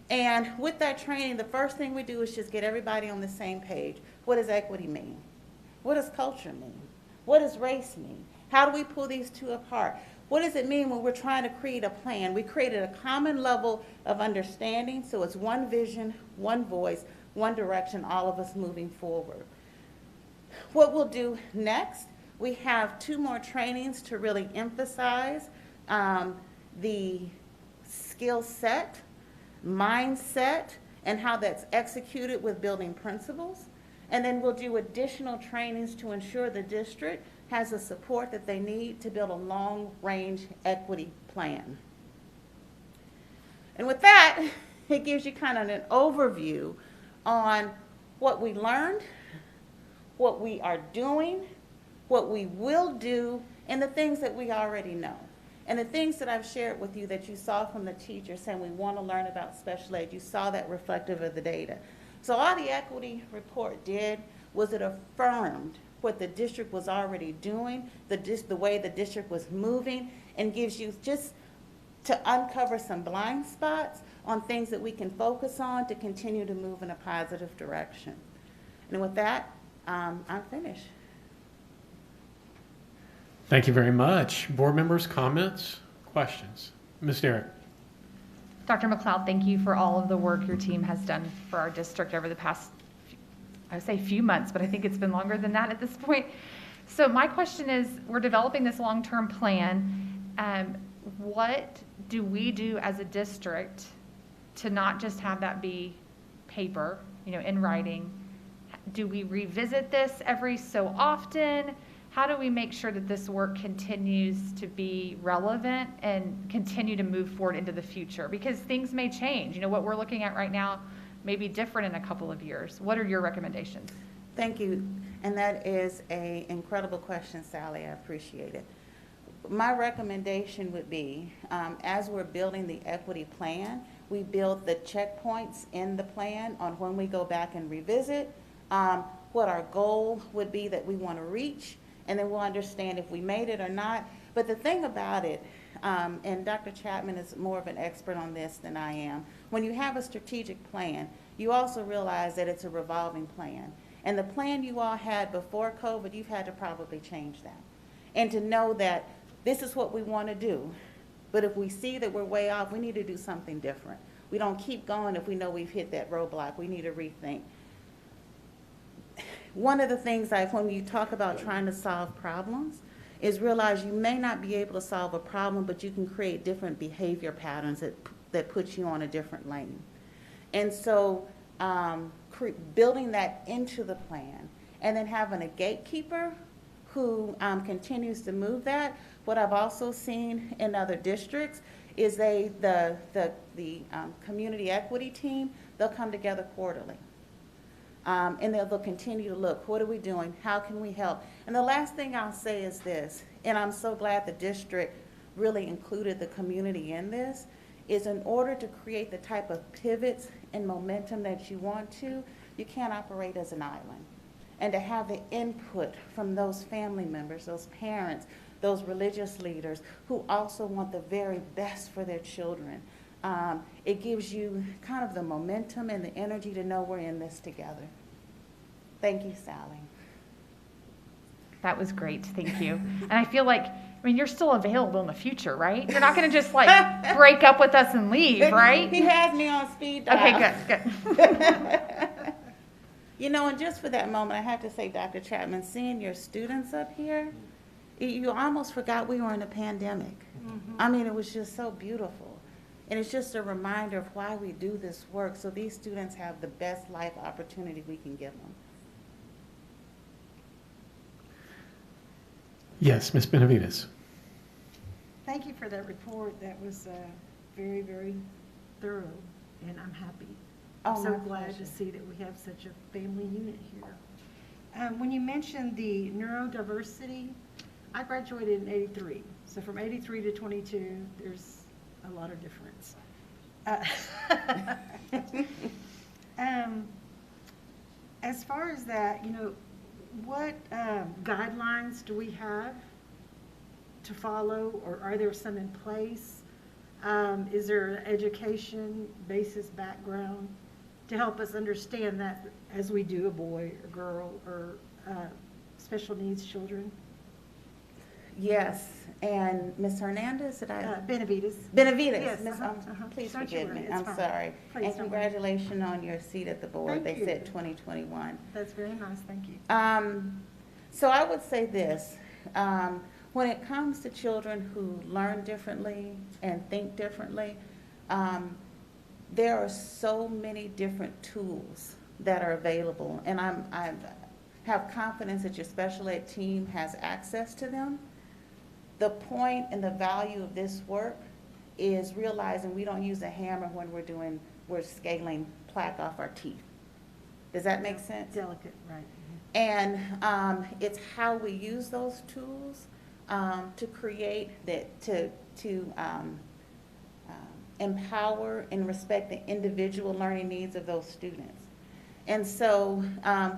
And with that training, the first thing we do is just get everybody on the same page. What does equity mean? What does culture mean? What does race mean? How do we pull these two apart? What does it mean when we're trying to create a plan? We created a common level of understanding, so it's one vision, one voice, one direction, all of us moving forward. What we'll do next, we have 2 more trainings to really emphasize the skill set, mindset, and how that's executed with building principles. And then we'll do additional trainings to ensure the district has the support that they need to build a long-range equity plan. And with that, it gives you kind of an overview on what we learned, what we are doing, what we will do, and the things that we already know. And the things that I've shared with you that you saw from the teachers saying we want to learn about special ed, you saw that reflective of the data. So all the equity report did was it affirmed what the district was already doing, the way the district was moving, and gives you just to uncover some blind spots on things that we can focus on to continue to move in a positive direction. And with that, I'm finished. Thank you very much. Board members, comments, questions? Ms. Derrick. Dr. McLeod, thank you for all of the work your team has done for our district over the past, I would say few months, but I think it's been longer than that at this point. So my question is, we're developing this long-term plan. What do we do as a district to not just have that be paper, in writing? Do we revisit this every so often? How do we make sure that this work continues to be relevant and continue to move forward into the future? Because things may change. What we're looking at right now may be different in a couple of years. What are your recommendations? Thank you. And that is an incredible question, Sally. I appreciate it. My recommendation would be, as we're building the equity plan, we build the checkpoints in the plan on when we go back and revisit, what our goal would be that we want to reach, and then we'll understand if we made it or not. But the thing about it, and Dr. Chapman is more of an expert on this than I am, when you have a strategic plan, you also realize that it's a revolving plan. And the plan you all had before COVID, you've had to probably change that. And to know that this is what we want to do, but if we see that we're way off, we need to do something different. We don't keep going if we know we've hit that roadblock. We need to rethink. One of the things when you talk about trying to solve problems is realize you may not be able to solve a problem, but you can create different behavior patterns that put you on a different lane. And so building that into the plan and then having a gatekeeper who continues to move that. What I've also seen in other districts is the community equity team, they'll come together quarterly. And they'll continue to look, what are we doing? How can we help? And the last thing I'll say is this, and I'm so glad the district really included the community in this, is in order to create the type of pivots and momentum that you want to, you can't operate as an island. And to have the input from those family members, those parents, those religious leaders who also want the very best for their children. It gives you kind of the momentum and the energy to know we're in this together. Thank you, Sally. That was great. Thank you. And I feel like, you're still available in the future, right? You're not going to just like break up with us and leave, right? He has me on speed dial. Okay, good. You know, and just for that moment, I have to say, Dr. Chapman, seeing your students up here, you almost forgot we were in a pandemic. I mean, it was just so beautiful. And it's just a reminder of why we do this work, so these students have the best life opportunity we can give them. Yes, Ms. Benavides. Thank you for that report. That was very, very thorough, and I'm happy. I'm so glad to see that we have such a family unit here. When you mentioned the neurodiversity, I graduated in '83. So from '83 to 22, there's a lot of difference. As far as that, what guidelines do we have to follow, or are there some in place? Is there an education basis background to help us understand that as we do a boy or girl or special needs children? Yes, and Ms. Hernandez, did I? Benavides. Benavides. Yes, Please don't forgive me. It's I'm fine. sorry. Please And don't congratulations on your seat at the board. Thank They you. said 2021. That's very nice, thank you. So I would say this. When it comes to children who learn differently and think differently, there are so many different tools that are available, and I have confidence that your special ed team has access to them. The point and the value of this work is realizing we don't use a hammer when we're scaling plaque off our teeth. Does that make sense? Delicate, right. And it's how we use those tools to create that, to empower and respect the individual learning needs of those students. And so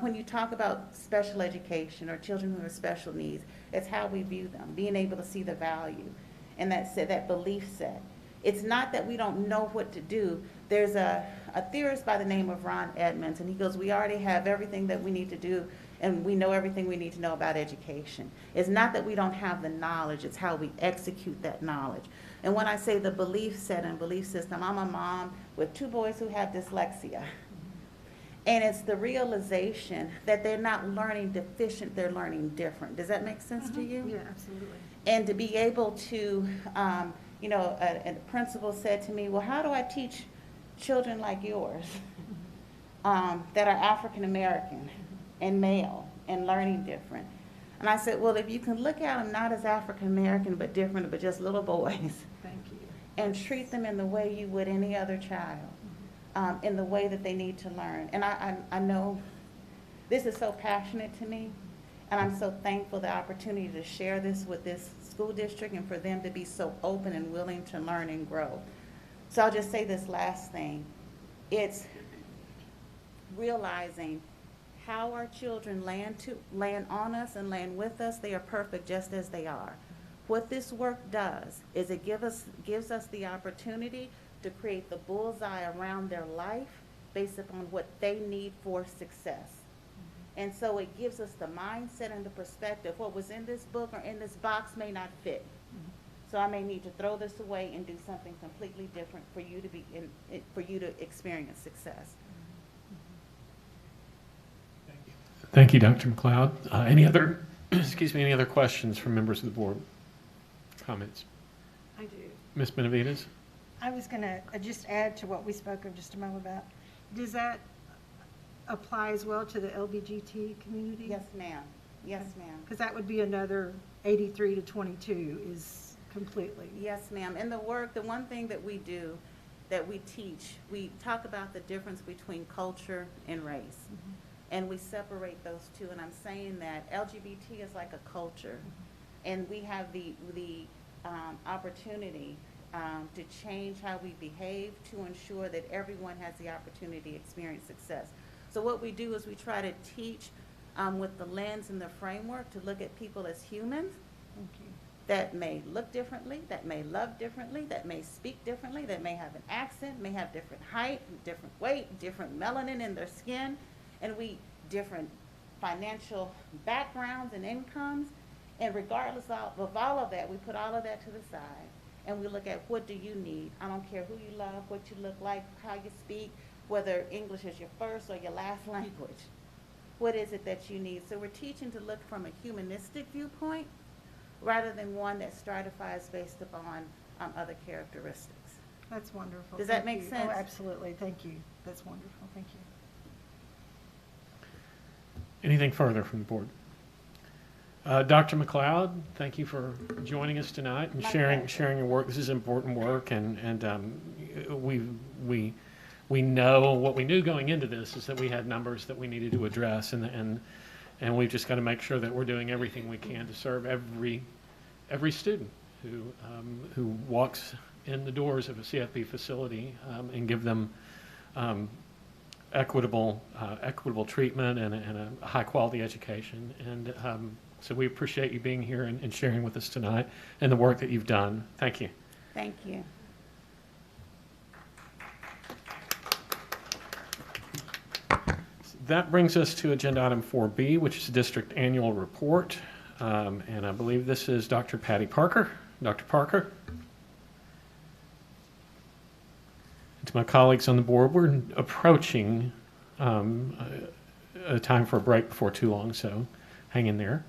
when you talk about special education or children who have special needs, it's how we view them, being able to see the value and that belief set. It's not that we don't know what to do. There's a theorist by the name of Ron Edmonds, and he goes, we already have everything that we need to do, and we know everything we need to know about education. It's not that we don't have the knowledge, it's how we execute that knowledge. And when I say the belief set and belief system, I'm a mom with 2 boys who have dyslexia. And it's the realization that they're not learning deficient, they're learning different. Does that make sense to you? Yeah, absolutely. And to be able to, a principal said to me, well, how do I teach children like yours that are African American and male and learning different? And I said, well, if you can look at them not as African American but different, but just little boys. Thank you. And treat them in the way you would any other child. In the way that they need to learn. And I know this is so passionate to me, and I'm so thankful for the opportunity to share this with this school district and for them to be so open and willing to learn and grow. So I'll just say this last thing. It's realizing how our children land on us and land with us. They are perfect just as they are. What this work does is it gives us the opportunity to create the bullseye around their life based upon what they need for success. And so it gives us the mindset and the perspective. What was in this book or in this box may not fit. So I may need to throw this away and do something completely different for you to experience success. Thank you, Dr. McLeod. Any other questions from members of the board? Comments? I do. Ms. Benavides? I was going to just add to what we spoke of just a moment about. Does that apply as well to the LBGT community? Yes, ma'am. Yes, ma'am. Because that would be another 83 to 22 is completely. Yes, ma'am. In the work, the one thing that we do, that we teach, we talk about the difference between culture and race. And we separate those two. And I'm saying that LGBT is like a culture. And we have the opportunity to change how we behave to ensure that everyone has the opportunity to experience success. So what we do is we try to teach with the lens and the framework to look at people as humans that may look differently, that may love differently, that may speak differently, that may have an accent, may have different height, different weight, different melanin in their skin, and different financial backgrounds and incomes. And regardless of all of that, we put all of that to the side and we look at what do you need. I don't care who you love, what you look like, how you speak, whether English is your first or your last language. What is it that you need? So we're teaching to look from a humanistic viewpoint rather than one that stratifies based upon other characteristics. That's wonderful. Does that Thank make you. sense? Oh, absolutely. Thank you. That's wonderful. Thank you. Anything further from the board? Dr. McLeod, thank you for joining us tonight and sharing your work. This is important work, and we know what we knew going into this is that we had numbers that we needed to address, and we've just got to make sure that we're doing everything we can to serve every student who walks in the doors of a CFB facility and give them equitable treatment and a high quality education. And so we appreciate you being here and sharing with us tonight and the work that you've done. Thank you. Thank you. That brings us to agenda item 4B, which is the district annual report. And I believe this is Dr. Patty Parker. Dr. Parker. To my colleagues on the board, we're approaching a time for a break before too long, so hang in there.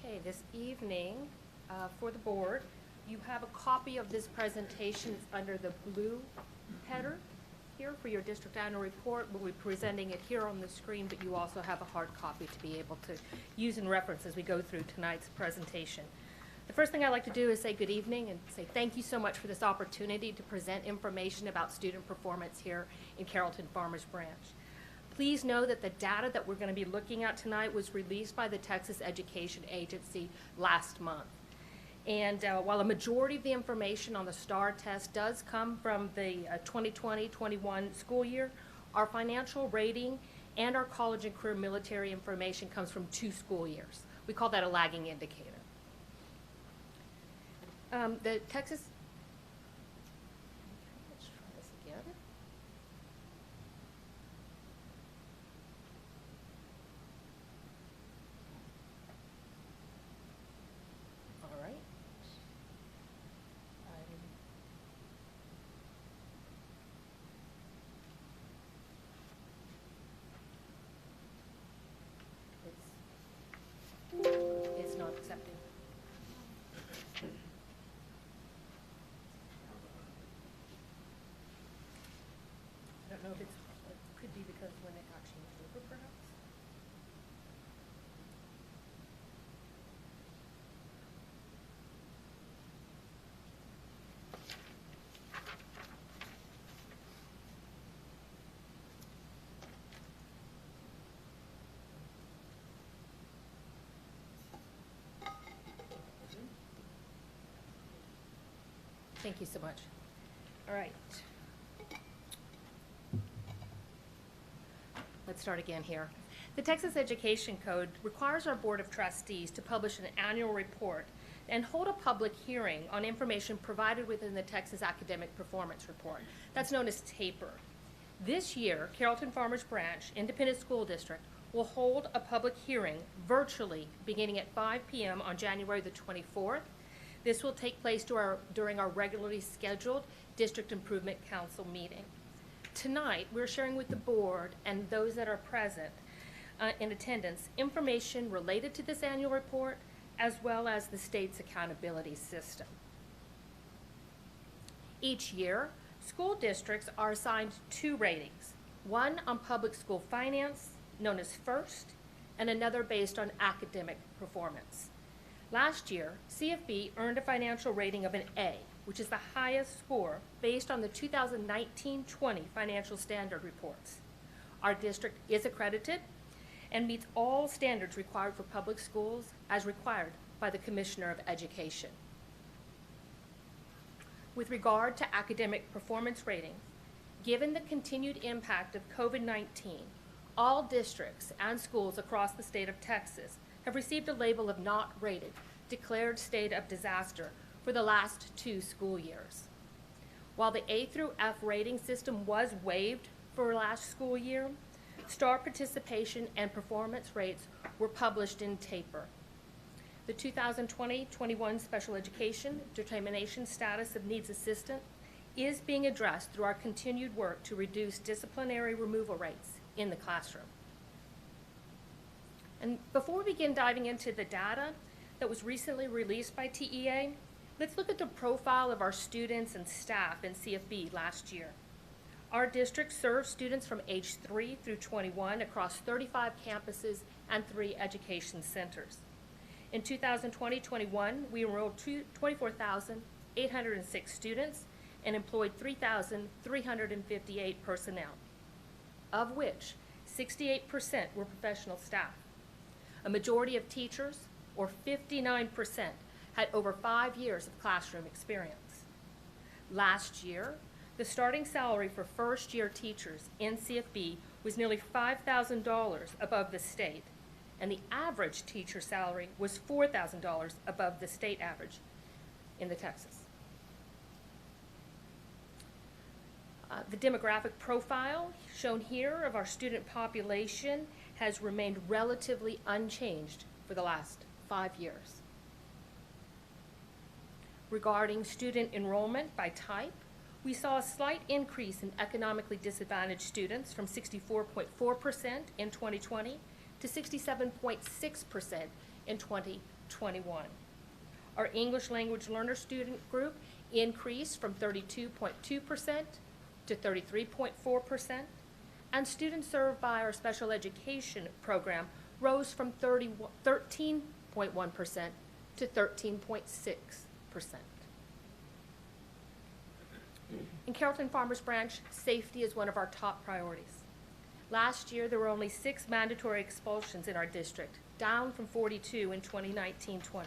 Okay, this evening for the board, you have a copy of this presentation. It's under the blue header here for your district annual report. We'll be presenting it here on the screen, but you also have a hard copy to be able to use and reference as we go through tonight's presentation. The first thing I'd like to do is say good evening and say thank you so much for this opportunity to present information about student performance here in Carrollton-Farmers branch. Please know that the data that we're going to be looking at tonight was released by the Texas Education Agency last month. And while a majority of the information on the STAR test does come from the 2020-21 school year, our financial rating and our college and career military information comes from 2 school years. We call that a lagging indicator. The Texas, let's try this again. All right. It's not accepting. I don't know if it could be because when it got changed over, perhaps. Thank you so much. All right. Let's start again here. The Texas Education Code requires our Board of Trustees to publish an annual report and hold a public hearing on information provided within the Texas Academic Performance Report. That's known as TAPER. This year, Carrollton-Farmers Branch Independent School District will hold a public hearing virtually beginning at 5 p.m. on January the 24th. This will take place during our regularly scheduled District Improvement Council meeting. Tonight, we're sharing with the board and those that are present in attendance information related to this annual report as well as the state's accountability system. Each year, school districts are assigned 2 ratings, one on public school finance, known as FIRST, and another based on academic performance. Last year, CFB earned a financial rating of an A, which is the highest score based on the 2019-20 financial standard reports. Our district is accredited and meets all standards required for public schools as required by the Commissioner of Education. With regard to academic performance ratings, given the continued impact of COVID-19, all districts and schools across the state of Texas have received a label of not rated, declared state of disaster for the last 2 school years. While the A through F rating system was waived for last school year, STAR participation and performance rates were published in TAPER. The 2020-21 Special Education Determination Status of Needs Assistant is being addressed through our continued work to reduce disciplinary removal rates in the classroom. And before we begin diving into the data that was recently released by TEA, let's look at the profile of our students and staff in CFB last year. Our district serves students from age 3 through 21 across 35 campuses and 3 education centers. In 2020-21, we enrolled 24,806 students and employed 3,358 personnel, of which 68% were professional staff. A majority of teachers, or 59%, had over 5 years of classroom experience. Last year, the starting salary for first-year teachers in CFB was nearly $5,000 above the state, and the average teacher salary was $4,000 above the state average in the Texas. The demographic profile shown here of our student population has remained relatively unchanged for the last 5 years. Regarding student enrollment by type, we saw a slight increase in economically disadvantaged students from 64.4% in 2020 to 67.6% in 2021. Our English language learner student group increased from 32.2% to 33.4%, and students served by our special education program rose from 13.1% to 13.6%. In Carrollton-Farmers branch, safety is one of our top priorities. Last year, there were only 6 mandatory expulsions in our district, down from 42 in 2019-20.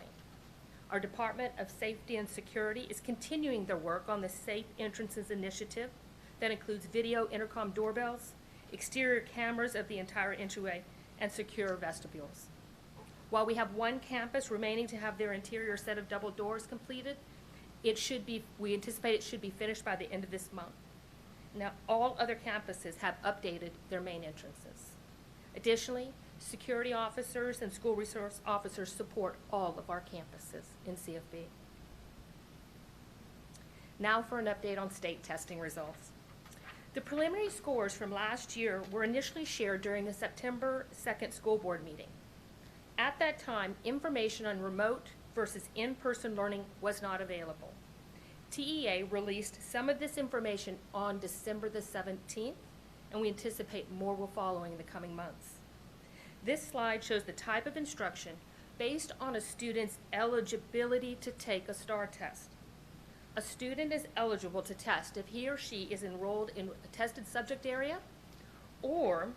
Our Department of Safety and Security is continuing their work on the Safe Entrances Initiative that includes video intercom doorbells, exterior cameras of the entire entryway, and secure vestibules. While we have 1 campus remaining to have their interior set of double doors completed, we anticipate it should be finished by the end of this month. Now, all other campuses have updated their main entrances. Additionally, security officers and school resource officers support all of our campuses in CFB. Now for an update on state testing results. The preliminary scores from last year were initially shared during the September 2nd school board meeting. At that time, information on remote versus in-person learning was not available. TEA released some of this information on December the 17th, and we anticipate more will follow in the coming months. This slide shows the type of instruction based on a student's eligibility to take a STAR test. A student is eligible to test if he or she is enrolled in a tested subject area, or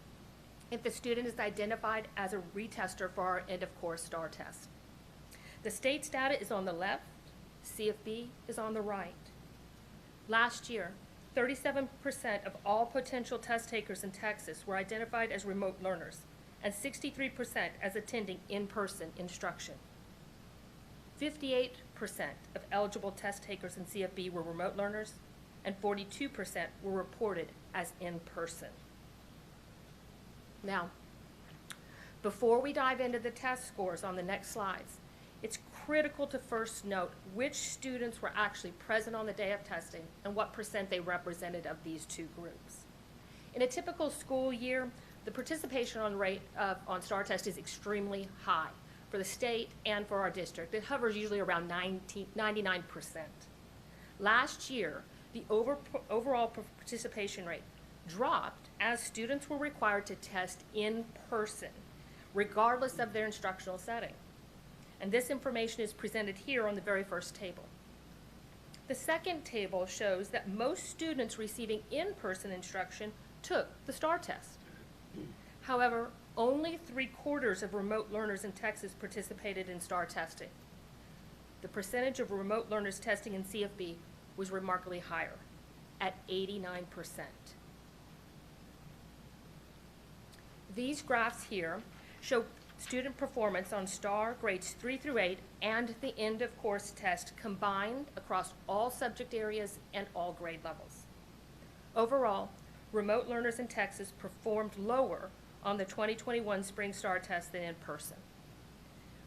if the student is identified as a retester for our end-of-course STAR test. The state's data is on the left, CFB is on the right. Last year, 37% of all potential test takers in Texas were identified as remote learners, and 63% as attending in-person instruction. 58% of eligible test takers in CFB were remote learners, and 42% were reported as in-person. Now, before we dive into the test scores on the next slides, it's critical to first note which students were actually present on the day of testing and what % they represented of these 2 groups. In a typical school year, the participation rate on STAR test is extremely high for the state and for our district. It hovers usually around 99%. Last year, the overall participation rate dropped as students were required to test in person, regardless of their instructional setting. And this information is presented here on the very first table. The second table shows that most students receiving in-person instruction took the STAR test. However, only 3/4 of remote learners in Texas participated in STAR testing. The percentage of remote learners testing in CFB was remarkably higher, at 89%. These graphs here show student performance on STAR grades 3 through 8 and the end of course test combined across all subject areas and all grade levels. Overall, remote learners in Texas performed lower on the 2021 Spring STAR test than in person.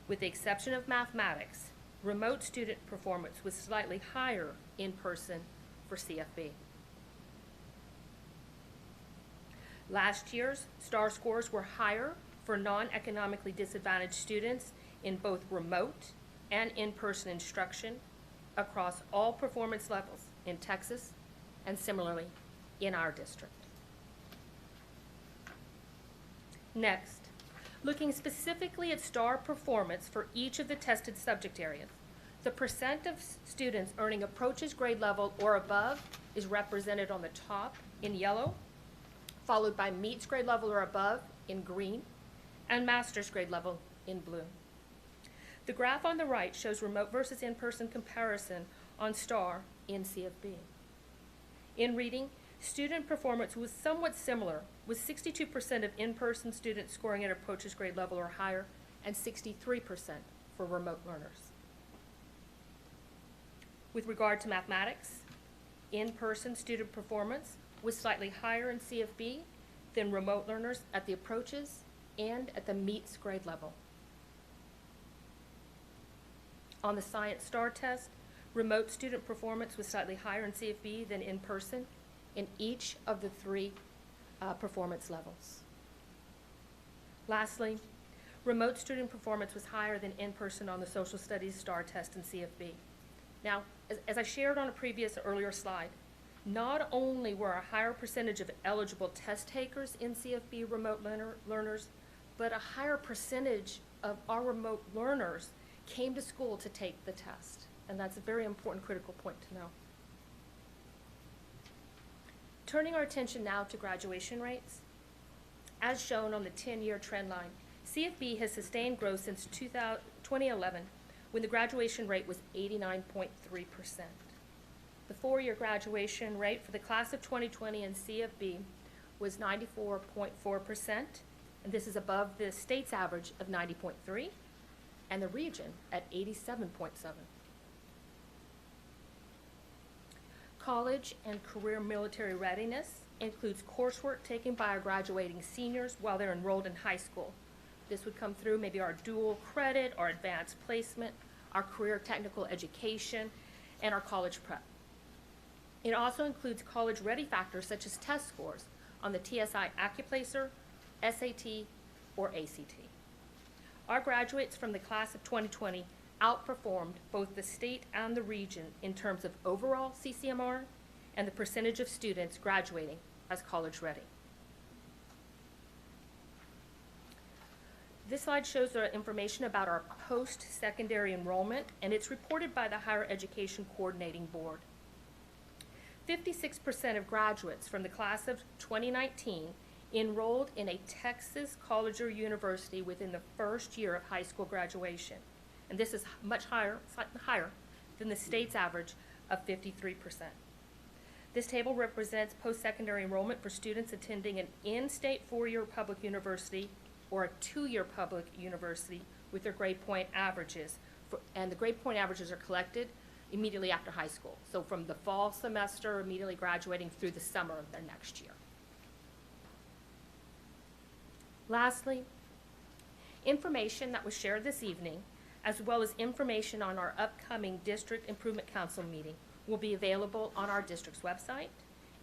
With the exception of mathematics, remote student performance was slightly higher in person for CFB. Last year's STAR scores were higher for non-economically disadvantaged students in both remote and in-person instruction across all performance levels in Texas and similarly in our district. Next, looking specifically at STAR performance for each of the tested subject areas, the percent of students earning approaches grade level or above is represented on the top in yellow, followed by meets grade level or above in green, and master's grade level in blue. The graph on the right shows remote versus in-person comparison on STAR in CFB. In reading, student performance was somewhat similar, with 62% of in-person students scoring at approaches grade level or higher, and 63% for remote learners. With regard to mathematics, in-person student performance was slightly higher in CFB than remote learners at the approaches and at the meets grade level. On the science STAR test, remote student performance was slightly higher in CFB than in person in each of the 3 performance levels. Lastly, remote student performance was higher than in person on the social studies STAR test in CFB. Now, as I shared on a previous earlier slide, not only were a higher percentage of eligible test takers in CFB remote learners, but a higher percentage of our remote learners came to school to take the test. And that's a very important critical point to know. Turning our attention now to graduation rates. As shown on the 10-year trend line, CFB has sustained growth since 2011, when the graduation rate was 89.3%. The 4-year graduation rate for the class of 2020 in CFB was 94.4%, and this is above the state's average of 90.3, and the region at 87.7. College and career military readiness includes coursework taken by our graduating seniors while they're enrolled in high school. This would come through maybe our dual credit, our advanced placement, our career technical education, and our college prep. It also includes college ready factors such as test scores on the TSI Accuplacer, SAT, or ACT. Our graduates from the class of 2020 outperformed both the state and the region in terms of overall CCMR and the percentage of students graduating as college ready. This slide shows the information about our post-secondary enrollment, and it's reported by the Higher Education Coordinating Board. 56% of graduates from the class of 2019 enrolled in a Texas college or university within the first year of high school graduation. And this is much higher, slightly higher than the state's average of 53%. This table represents post-secondary enrollment for students attending an in-state 4-year public university or a 2-year public university with their grade point averages. And the grade point averages are collected immediately after high school. So from the fall semester, immediately graduating through the summer of their next year. Lastly, information that was shared this evening, as well as information on our upcoming District Improvement Council meeting, will be available on our district's website,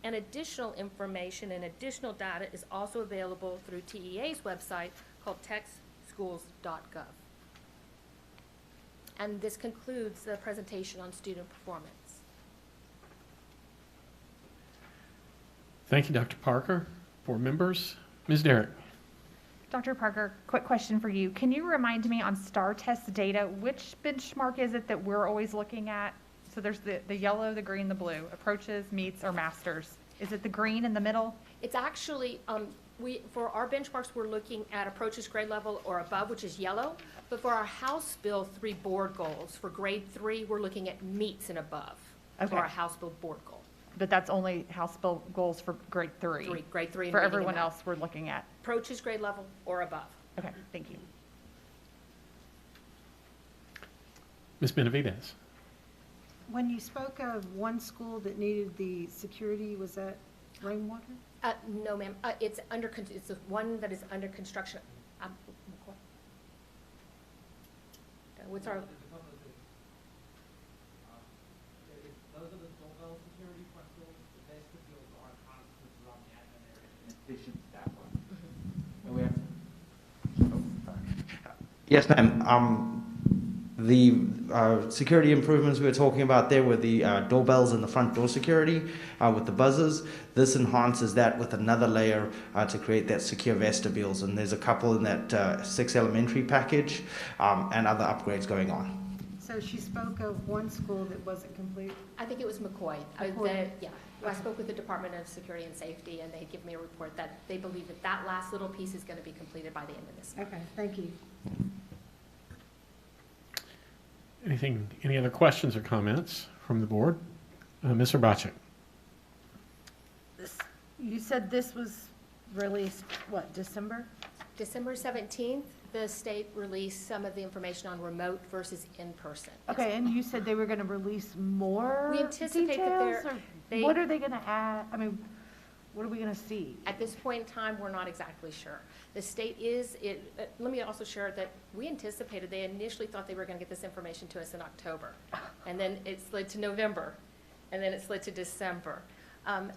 and additional information and additional data is also available through TEA's website called texschools.gov. And this concludes the presentation on student performance. Thank you, Dr. Parker. Board members, Ms. Derrick. Dr. Parker, quick question for you. Can you remind me on STAR test data, which benchmark is it that we're always looking at? So there's the yellow, the green, the blue, approaches, meets, or masters. Is it the green in the middle? It's actually, for our benchmarks, we're looking at approaches grade level or above, which is yellow. But for our House Bill 3 board goals, for grade 3, we're looking at meets and above for Okay. our House Bill board goal. But that's only House Bill goals for grade 3. Grade 3. and For reading and everyone math. else, we're looking at. Approaches grade level or above. Okay, thank you. Ms. Benavides. When you spoke of one school that needed the security, was that rainwater? No, ma'am. It's it's the one that is under construction. What's our? Those are the doorbell security front doors. The vestibules are constants around the admin area in addition to that one. And we have. Yes, ma'am. The security improvements we were talking about there were the doorbells and the front door security with the buzzers. This enhances that with another layer to create that secure vestibules. And there's a couple in that 6 elementary package and other upgrades going on. So she spoke of one school that wasn't complete. I think it was McCoy. McCoy. Yeah, I spoke with the Department of Security and Safety, and they give me a report that they believe that that last little piece is going to be completed by the end of this month. Okay, thank you. Any other questions or comments from the board? Ms. Urbacek. You said this was released, what, December? December 17th, the state released some of the information on remote versus in-person. Okay, and you said they were going to release more We anticipate that details, they're- or what are they going to add? I mean, what are we going to see? At this point in time, we're not exactly sure. The state is, let me also share that we anticipated, they initially thought they were going to get this information to us in October. And then it slid to November, and then it slid to December.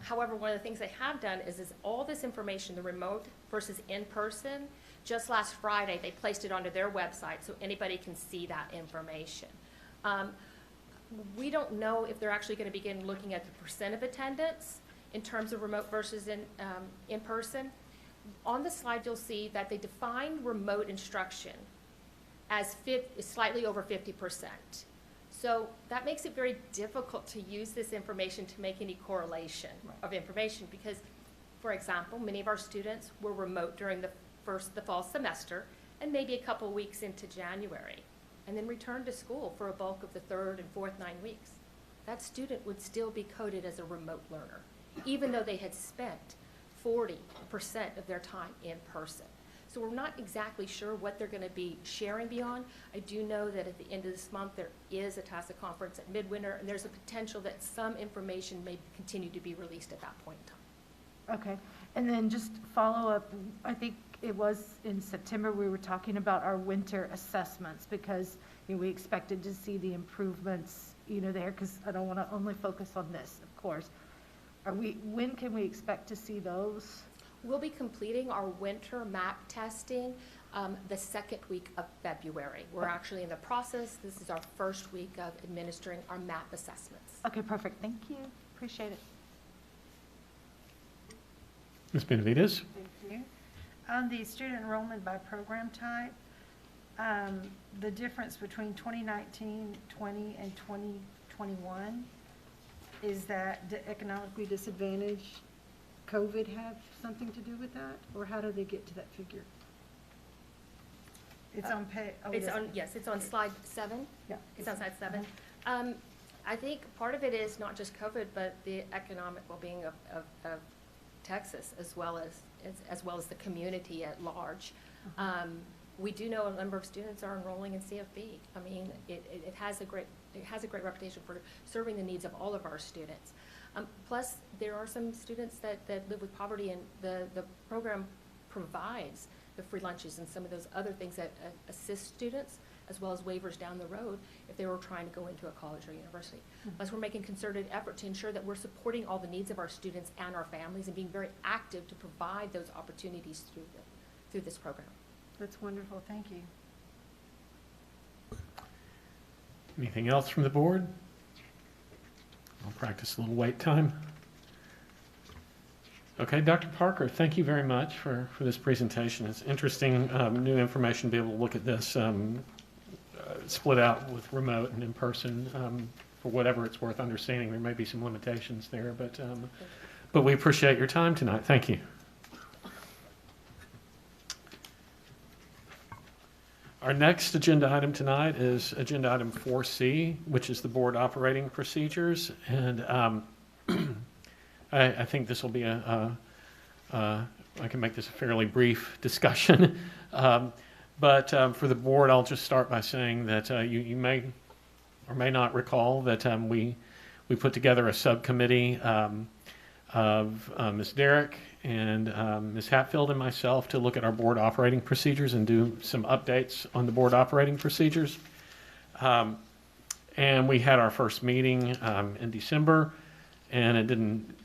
However, one of the things they have done is all this information, the remote versus in-person, just last Friday, they placed it onto their website so anybody can see that information. We don't know if they're actually going to begin looking at the percent of attendance in terms of remote versus in-person. On the slide, you'll see that they define remote instruction as slightly over 50%. So that makes it very difficult to use this information to make any correlation of information because, for example, many of our students were remote during the fall semester and maybe a couple weeks into January, and then returned to school for a bulk of the 3rd and 4th 9 weeks. That student would still be coded as a remote learner, even though they had spent 40% of their time in person. So we're not exactly sure what they're going to be sharing beyond. I do know that at the end of this month, there is a TASA conference at Midwinter, and there's a potential that some information may continue to be released at that point in time. Okay, and then just follow up, I think it was in September, we were talking about our winter assessments because we expected to see the improvements, there, because I don't want to only focus on this, of course. When can we expect to see those? We'll be completing our winter map testing the 2nd week of February. We're actually in the process. This is our first week of administering our map assessments. Okay, perfect. Thank you. Appreciate it. Ms. Benavides. Thank you. On the student enrollment by program type, the difference between 2019, 20, and 2021, is that the economically disadvantaged COVID have something to do with that? Or how do they get to that figure? It's on page. Yes, it's on slide 7. Yeah. It's on slide 7. I think part of it is not just COVID, but the economic well-being of Texas as well as the community at large. We do know a number of students are enrolling in CFB. I mean, it has a great reputation for serving the needs of all of our students. Plus, there are some students that live with poverty, and the program provides the free lunches and some of those other things that assist students, as well as waivers down the road if they were trying to go into a college or university. Plus, we're making concerted effort to ensure that we're supporting all the needs of our students and our families and being very active to provide those opportunities through this program. That's wonderful. Thank you. Anything else from the board? I'll practice a little wait time. Okay, Dr. Parker, thank you very much for this presentation. It's interesting, new information to be able to look at this split out with remote and in person. For whatever it's worth, understanding there may be some limitations there, but But we appreciate your time tonight. Thank you. Our next agenda item tonight is agenda item 4C, which is the board operating procedures. And I think this will be I can make this a fairly brief discussion. But for the board, I'll just start by saying that you may or may not recall that we put together a subcommittee of Ms. Derrick and Ms. Hatfield and myself to look at our board operating procedures and do some updates on the board operating procedures. And we had our first meeting in December, and it didn't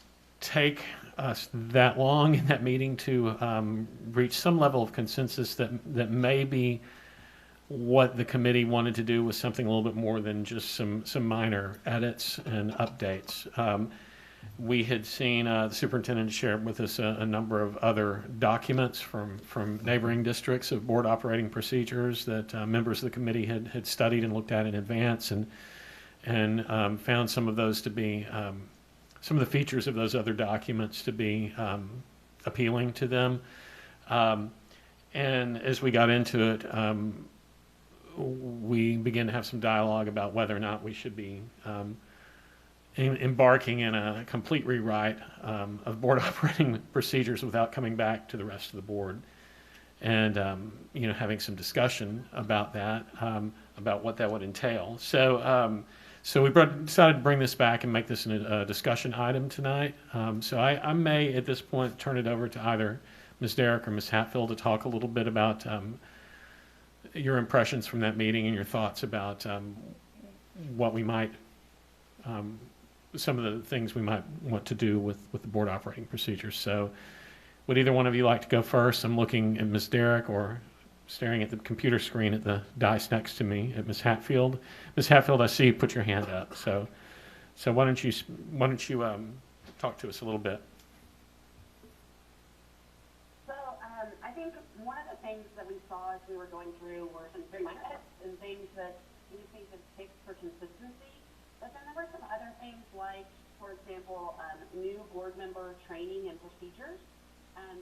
take us that long in that meeting to reach some level of consensus that maybe what the committee wanted to do was something a little bit more than just some minor edits and updates. We had seen the superintendent share with us a number of other documents from neighboring districts of board operating procedures that members of the committee had studied and looked at in advance, and found some of those to be some of the features of those other documents to be appealing to them. And as we got into it, we began to have some dialogue about whether or not we should be embarking in a complete rewrite of board operating procedures without coming back to the rest of the board, and having some discussion about that, about what that would entail. So we decided to bring this back and make this a discussion item tonight. So I may at this point turn it over to either Ms. Derrick or Ms. Hatfield to talk a little bit about your impressions from that meeting and your thoughts about what we might some of the things we might want to do with the board operating procedures. So would either one of you like to go first? I'm looking at Ms. Derrick or staring at the computer screen at the dice next to me at Ms. Hatfield. Ms. Hatfield, I see you put your hand up. So why don't you talk to us a little bit? So I think one of the things that we saw as we were going through were some very minor edits and things that we think is fixed for consistency. But then there were some other things like, for example, new board member training and procedures,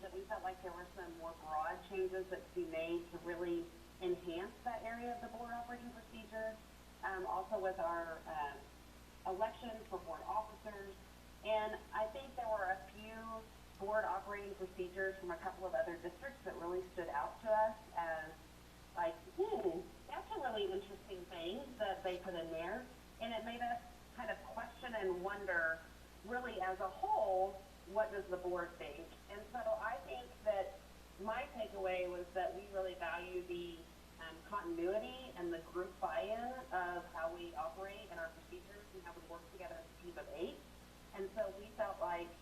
that we felt like there were some more broad changes that could be made to really enhance that area of the board operating procedures. Also with our elections for board officers. And I think there were a few board operating procedures from a couple of other districts that really stood out to us as like, that's a really interesting thing that they put in there. And it made us kind of question and wonder, really as a whole, what does the board think? And so I think that my takeaway was that we really value the continuity and the group buy-in of how we operate and our procedures and how we work together as a team of 8. And so we felt like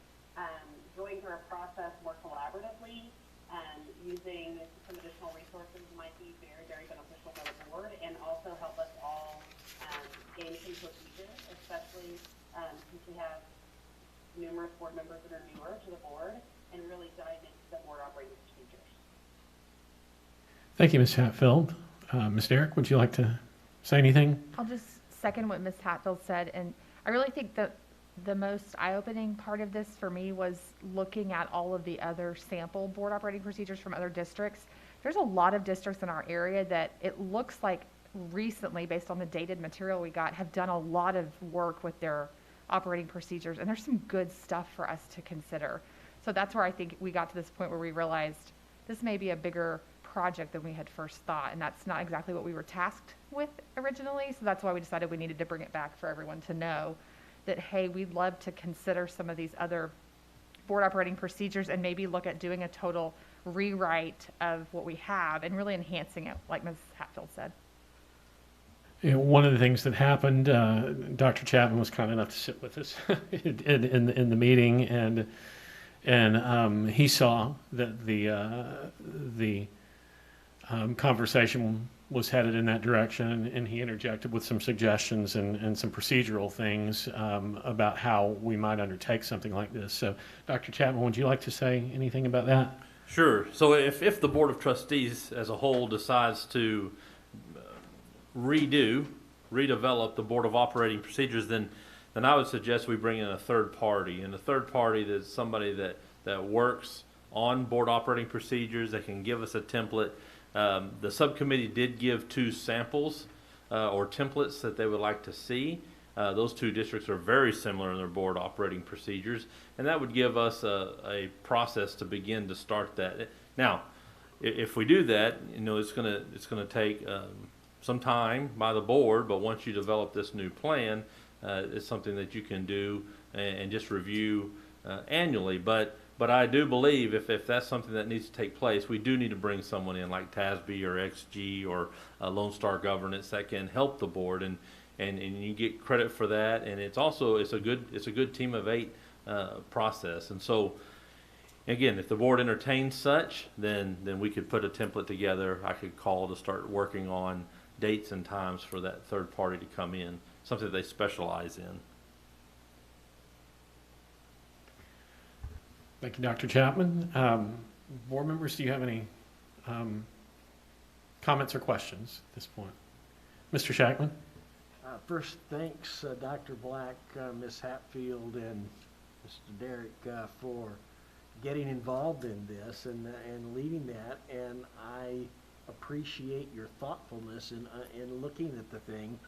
going through a process more collaboratively and using some additional resources might be very, very beneficial for the board and also help us all gain some cohesion, especially since we have numerous board members that are newer to the board, and really dive into the board operating procedures. Thank you, Ms. Hatfield. Ms. Derrick, would you like to say anything? I'll just second what Ms. Hatfield said, and I really think that the most eye-opening part of this for me was looking at all of the other sample board operating procedures from other districts. There's a lot of districts in our area that it looks like recently, based on the dated material we got, have done a lot of work with their operating procedures, and there's some good stuff for us to consider. So that's where I think we got to this point where we realized this may be a bigger project than we had first thought, and that's not exactly what we were tasked with originally. So that's why we decided we needed to bring it back for everyone to know that, hey, we'd love to consider some of these other board operating procedures and maybe look at doing a total rewrite of what we have and really enhancing it, like Ms. Hatfield said. One of the things that happened, Dr. Chapman was kind enough to sit with us in the meeting, and he saw that the conversation was headed in that direction, and he interjected with some suggestions and some procedural things about how we might undertake something like this. So, Dr. Chapman, would you like to say anything about that? Sure. So if the Board of Trustees as a whole decides to redevelop the Board of Operating Procedures, then then I would suggest we bring in a third party, and a third party that's somebody that works on board operating procedures, that can give us a template. The subcommittee did give 2 samples or templates that they would like to see. Those 2 districts are very similar in their board operating procedures, and that would give us a process to begin to start that. Now, if we do that, it's gonna take some time by the board, but once you develop this new plan, it's something that you can do and just review annually. But I do believe if that's something that needs to take place, we do need to bring someone in like TASB or XG or Lone Star Governance that can help the board, and you get credit for that. And it's a good team of 8 process. And so, again, if the board entertains such, then we could put a template together. I could call to start working on dates and times for that third party to come in, something they specialize in. Thank you, Dr. Chapman. Board members, do you have any comments or questions at this point? Mr. Shackman? First, thanks, Dr. Black, Ms. Hatfield, and Mr. Derrick for getting involved in this and leading that. And I appreciate your thoughtfulness in looking at the thing.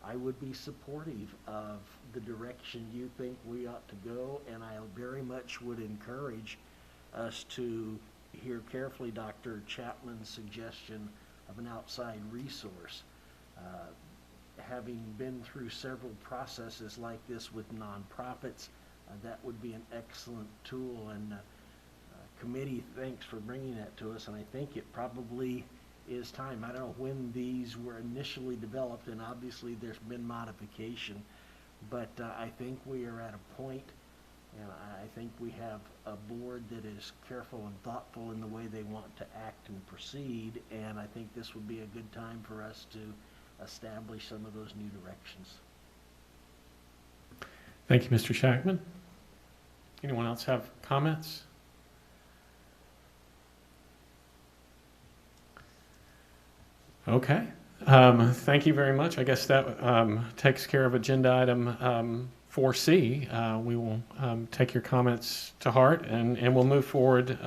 I would be supportive of the direction you think we ought to go, and I very much would encourage us to hear carefully Dr. Chapman's suggestion of an outside resource. Having been through several processes like this with nonprofits, that would be an excellent tool, and committee, thanks for bringing that to us, and I think it probably is time. I don't know when these were initially developed, and obviously there's been modification, but I think we are at a point, and I think we have a board that is careful and thoughtful in the way they want to act and proceed, and I think this would be a good time for us to establish some of those new directions. Thank you, Mr. Shackman. Anyone else have comments? Okay. Thank you very much. I guess that takes care of agenda item 4C. We will take your comments to heart, and we'll move forward.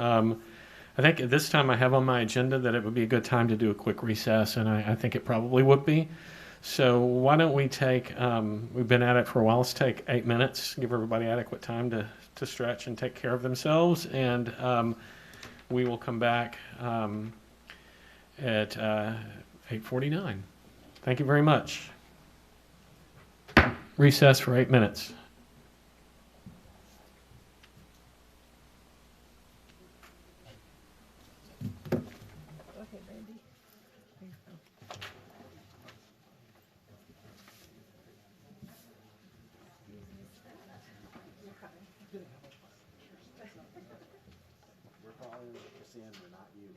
I think at this time I have on my agenda that it would be a good time to do a quick recess, and I think it probably would be. So why don't we take, we've been at it for a while, let's take 8 minutes, give everybody adequate time to stretch and take care of themselves, and we will come back at 8:49. Thank you very much. Recess for 8 minutes. We're following Cassandra, not you.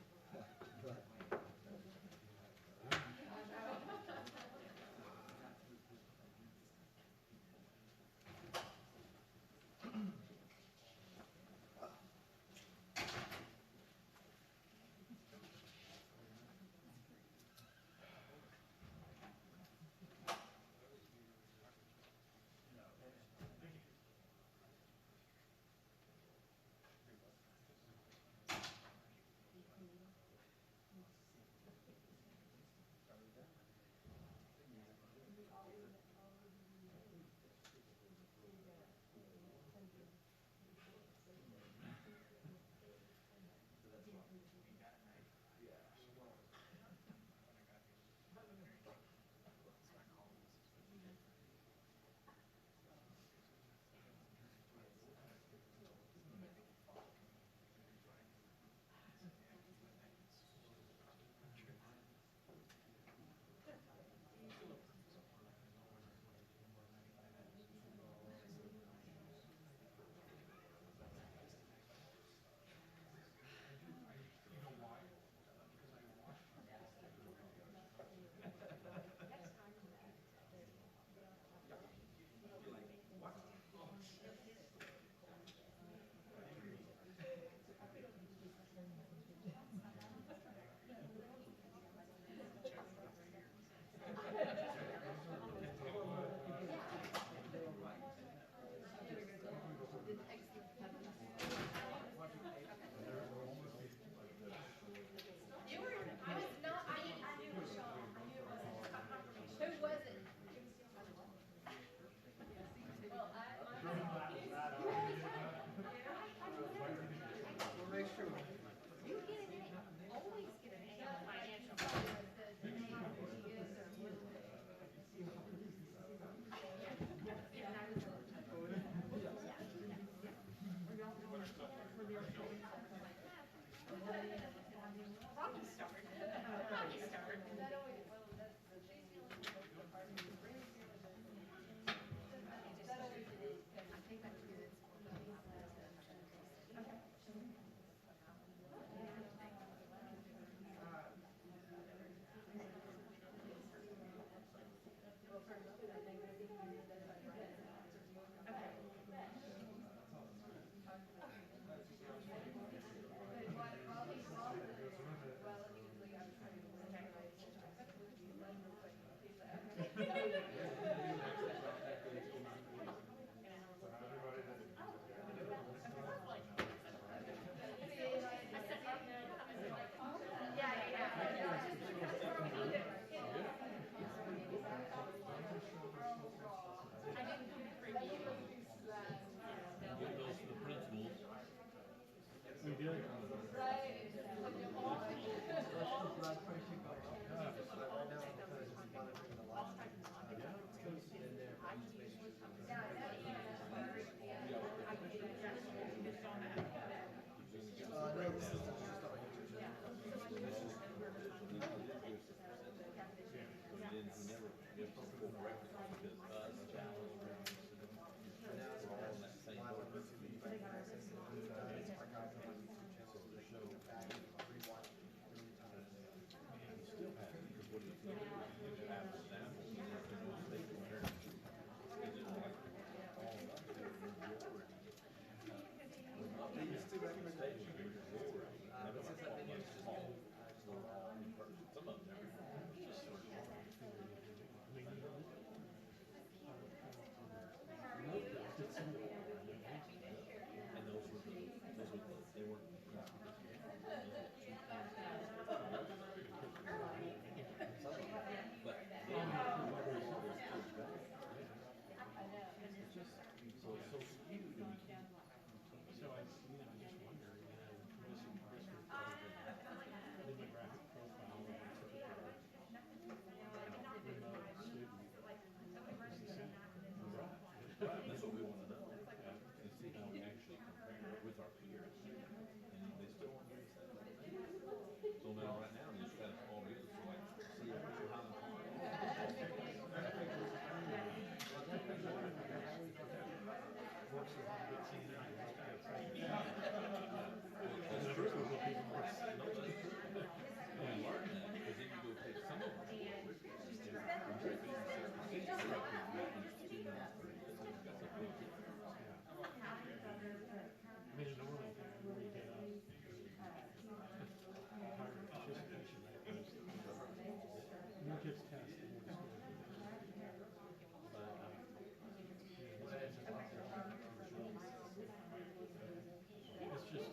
Rocky start. Rocky start. Give those to the principals. We did. Some of them never. Just sort of. And those were they weren't. But it's just so skewed and we can't. So I just wonder, this demographic profile of a typical remote student is the same. Right. That's what we want to know. And see how we actually compare with our peers. And they still want to say so now right now they just got it all together. So like see that's true. We learn that because then you go take some of them. I mean, normally where you get a higher participation rate, the more kids test, the more the score. It's just,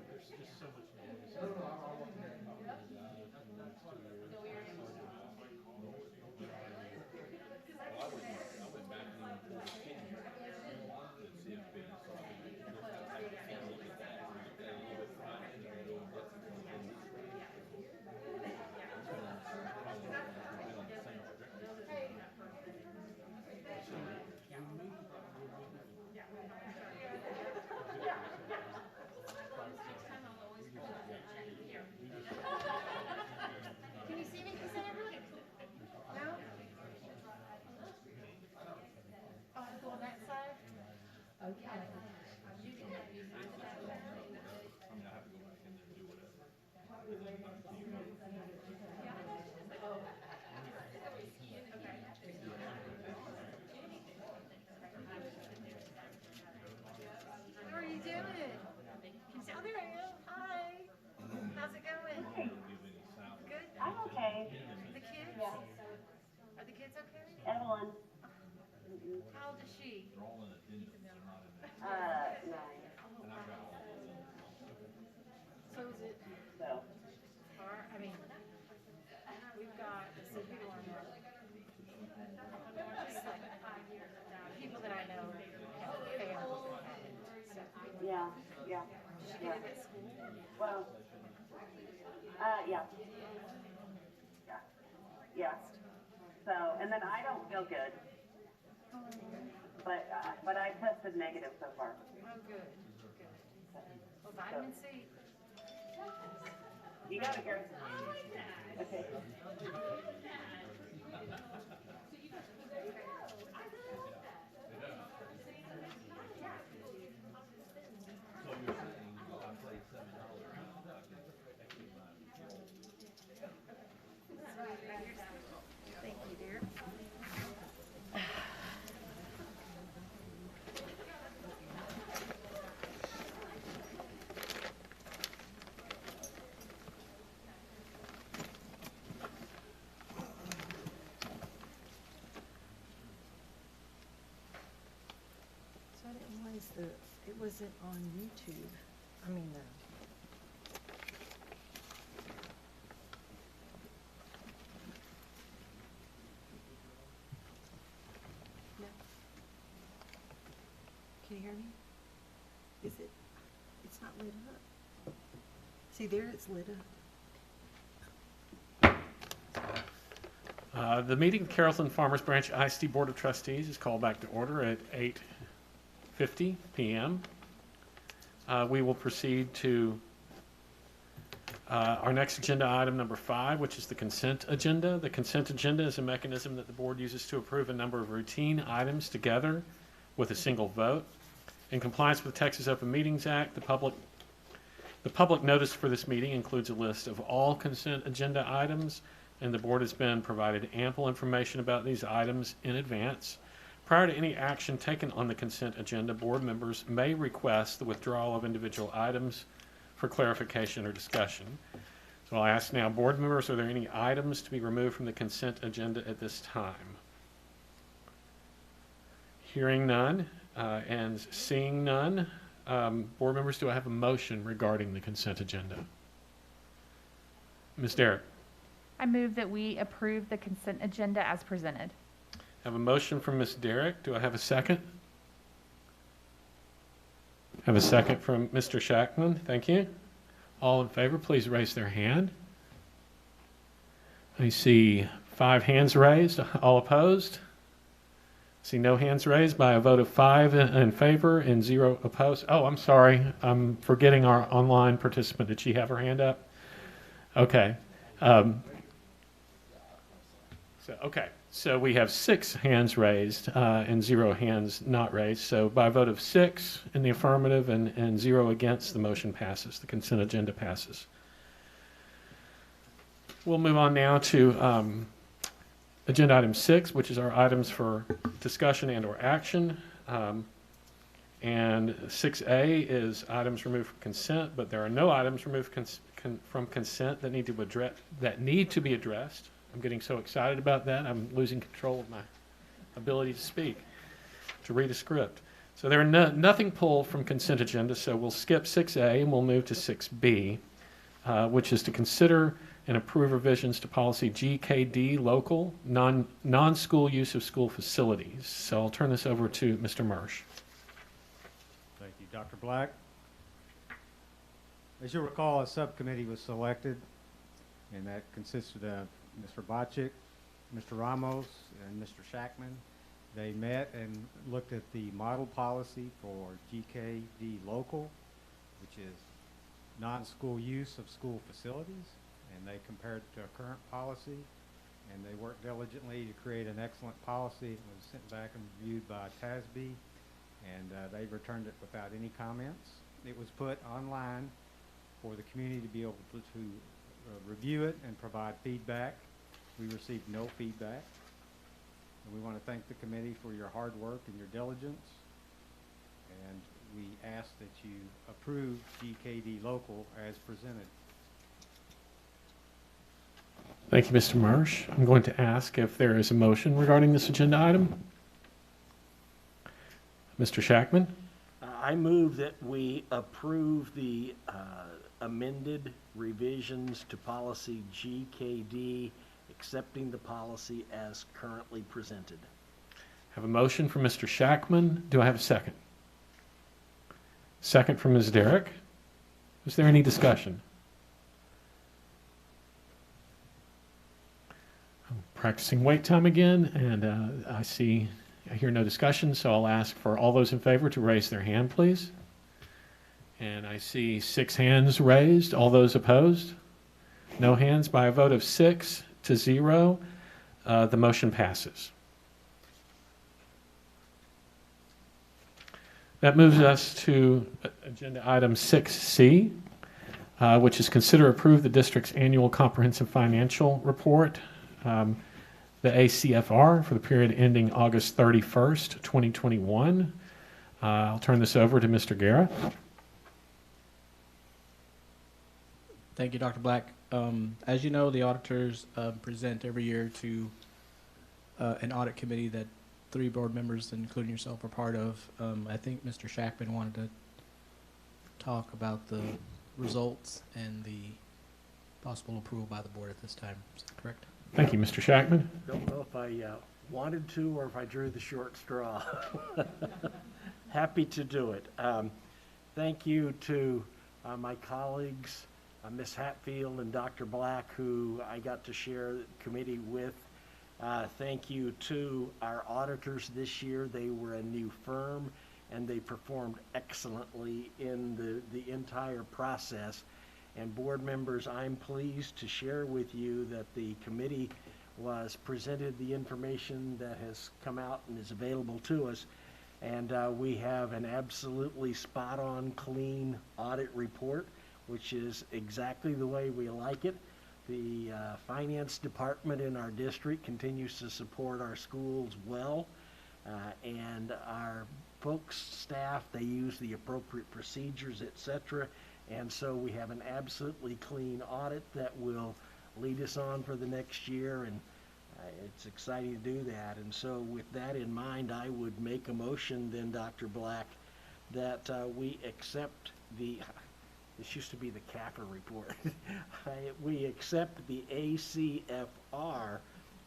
there's just so much noise. I went back and pulled the kid and see if they saw it. Look at that. Look at a little bit fine and then go and get Can you see me? Is that everybody? No? Oh, go on that side? Okay. You can have you find that. I mean, I have to go back in there and do whatever. How are you doing? Oh, there I am. Hi. How's it going? Good? I'm okay. The kids? Yeah. Are the kids okay? Evelyn. How old is she? They're all in attendance. They're not in there. 9. And I've got all of them. So is it, So. I mean, we've got, so people are just like people that I know have families. So, Yeah. did she get it at school? Well, yeah. Yeah. So, and then I don't feel good. But I tested negative so far. Oh, good. Well, Vitamin C. You got it, Gary. Okay. Thank you, dear. So I didn't realize it wasn't on YouTube. I mean, no. Can you hear me? Is it? It's not lit up. See, there it's lit up. The meeting of Carrollton-Farmers Branch ISD Board of Trustees is called back to order at 8:50 p.m. We will proceed to our next agenda item, number 5, which is the consent agenda. The consent agenda is a mechanism that the board uses to approve a number of routine items together with a single vote. In compliance with the Texas Open Meetings Act, the public notice for this meeting includes a list of all consent agenda items, and the board has been provided ample information about these items in advance. Prior to any action taken on the consent agenda, board members may request the withdrawal of individual items for clarification or discussion. So I'll ask now, board members, are there any items to be removed from the consent agenda at this time? Hearing none and seeing none, board members, do I have a motion regarding the consent agenda? Ms. Derrick. I move that we approve the consent agenda as presented. I have a motion from Ms. Derrick. Do I have a second? I have a second from Mr. Shackman. Thank you. All in favor, please raise their hand. I see 5 hands raised. All opposed? I see no hands raised by a vote of 5 in favor and 0 opposed. Oh, I'm sorry. I'm forgetting our online participant. Did she have her hand up? Okay. So we have 6 hands raised and 0 hands not raised. So by a vote of 6 in the affirmative and 0 against, the motion passes. The consent agenda passes. We'll move on now to agenda item 6, which is our items for discussion and or action. And 6A is items removed from consent, but there are no items removed from consent that need to be addressed. I'm getting so excited about that, I'm losing control of my ability to speak, to read a script. So there are nothing pulled from consent agenda, so we'll skip 6A and we'll move to 6B, which is to consider and approve revisions to policy GKD local, non-school use of school facilities. So I'll turn this over to Mr. Marsh. Thank you, Dr. Black. As you'll recall, a subcommittee was selected, and that consisted of Mr. Bocik, Mr. Ramos, and Mr. Shackman. They met and looked at the model policy for GKD local, which is non-school use of school facilities, and they compared it to a current policy, and they worked diligently to create an excellent policy. It was sent back and reviewed by TASB, and they returned it without any comments. It was put online for the community to be able to review it and provide feedback. We received no feedback. And we want to thank the committee for your hard work and your diligence. And we ask that you approve GKD local as presented. Thank you, Mr. Marsh. I'm going to ask if there is a motion regarding this agenda item. Mr. Shackman? I move that we approve the amended revisions to policy GKD, accepting the policy as currently presented. I have a motion from Mr. Shackman. Do I have a second? Second from Ms. Derrick. Is there any discussion? I'm practicing wait time again, and I hear no discussion, so I'll ask for all those in favor to raise their hand, please. And I see 6 hands raised. All those opposed? No hands. By a vote of 6-0, the motion passes. That moves us to agenda item 6C, which is consider approve the district's annual comprehensive financial report, the ACFR, for the period ending August 31st, 2021. I'll turn this over to Mr. Guerra. Thank you, Dr. Black. As you know, the auditors present every year to an audit committee that 3 board members, including yourself, are part of. I think Mr. Shackman wanted to talk about the results and the possible approval by the board at this time. Is that correct? Thank you, Mr. Shackman. Don't know if I wanted to or if I drew the short straw. Happy to do it. Thank you to my colleagues, Ms. Hatfield and Dr. Black, who I got to share the committee with. Thank you to our auditors this year. They were a new firm and they performed excellently in the entire process. And board members, I'm pleased to share with you that the committee was presented the information that has come out and is available to us. And we have an absolutely spot-on, clean audit report, which is exactly the way we like it. The finance department in our district continues to support our schools well, and our folks, staff, they use the appropriate procedures, etc. And so we have an absolutely clean audit that will lead us on for the next year, and it's exciting to do that. And so with that in mind, I would make a motion then, Dr. Black, that we accept this used to be the CAFR report. We accept the ACFR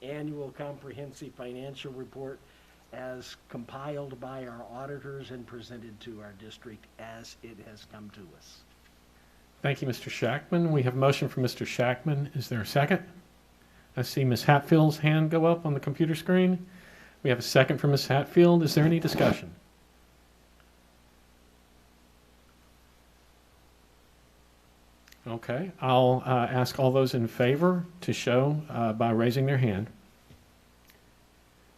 Annual Comprehensive Financial Report as compiled by our auditors and presented to our district as it has come to us. Thank you, Mr. Shackman. We have a motion from Mr. Shackman. Is there a second? I see Ms. Hatfield's hand go up on the computer screen. We have a second from Ms. Hatfield. Is there any discussion? Okay, I'll ask all those in favor to show by raising their hand.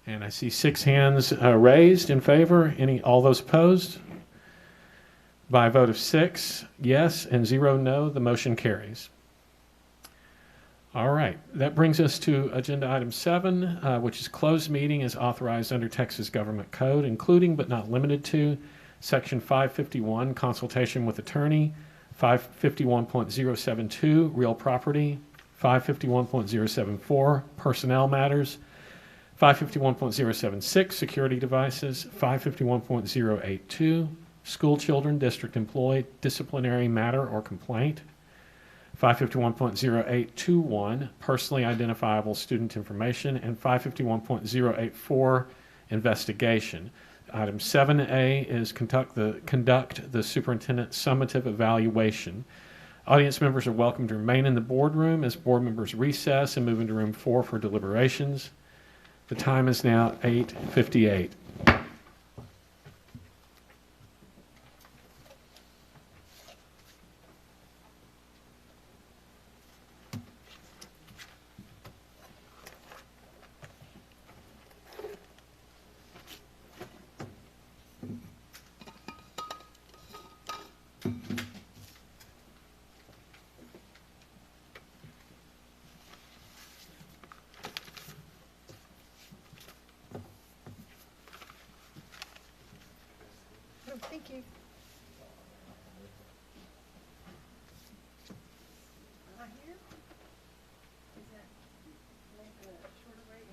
And I see 6 hands raised in favor. All those opposed? By a vote of 6 yes and 0 no, the motion carries. All right, that brings us to agenda item 7, which is closed meeting as authorized under Texas Government Code, including but not limited to Section 551, consultation with attorney, 551.072, real property, 551.074, personnel matters, 551.076, security devices, 551.082, school children, district employee, disciplinary matter or complaint, 551.0821, personally identifiable student information, and 551.084, investigation. Item 7A is conduct the superintendent summative evaluation. Audience members are welcome to remain in the boardroom as board members recess and move into room 4 for deliberations. The time is now 8:58. Thank you. Not here? Is that like a shorter break?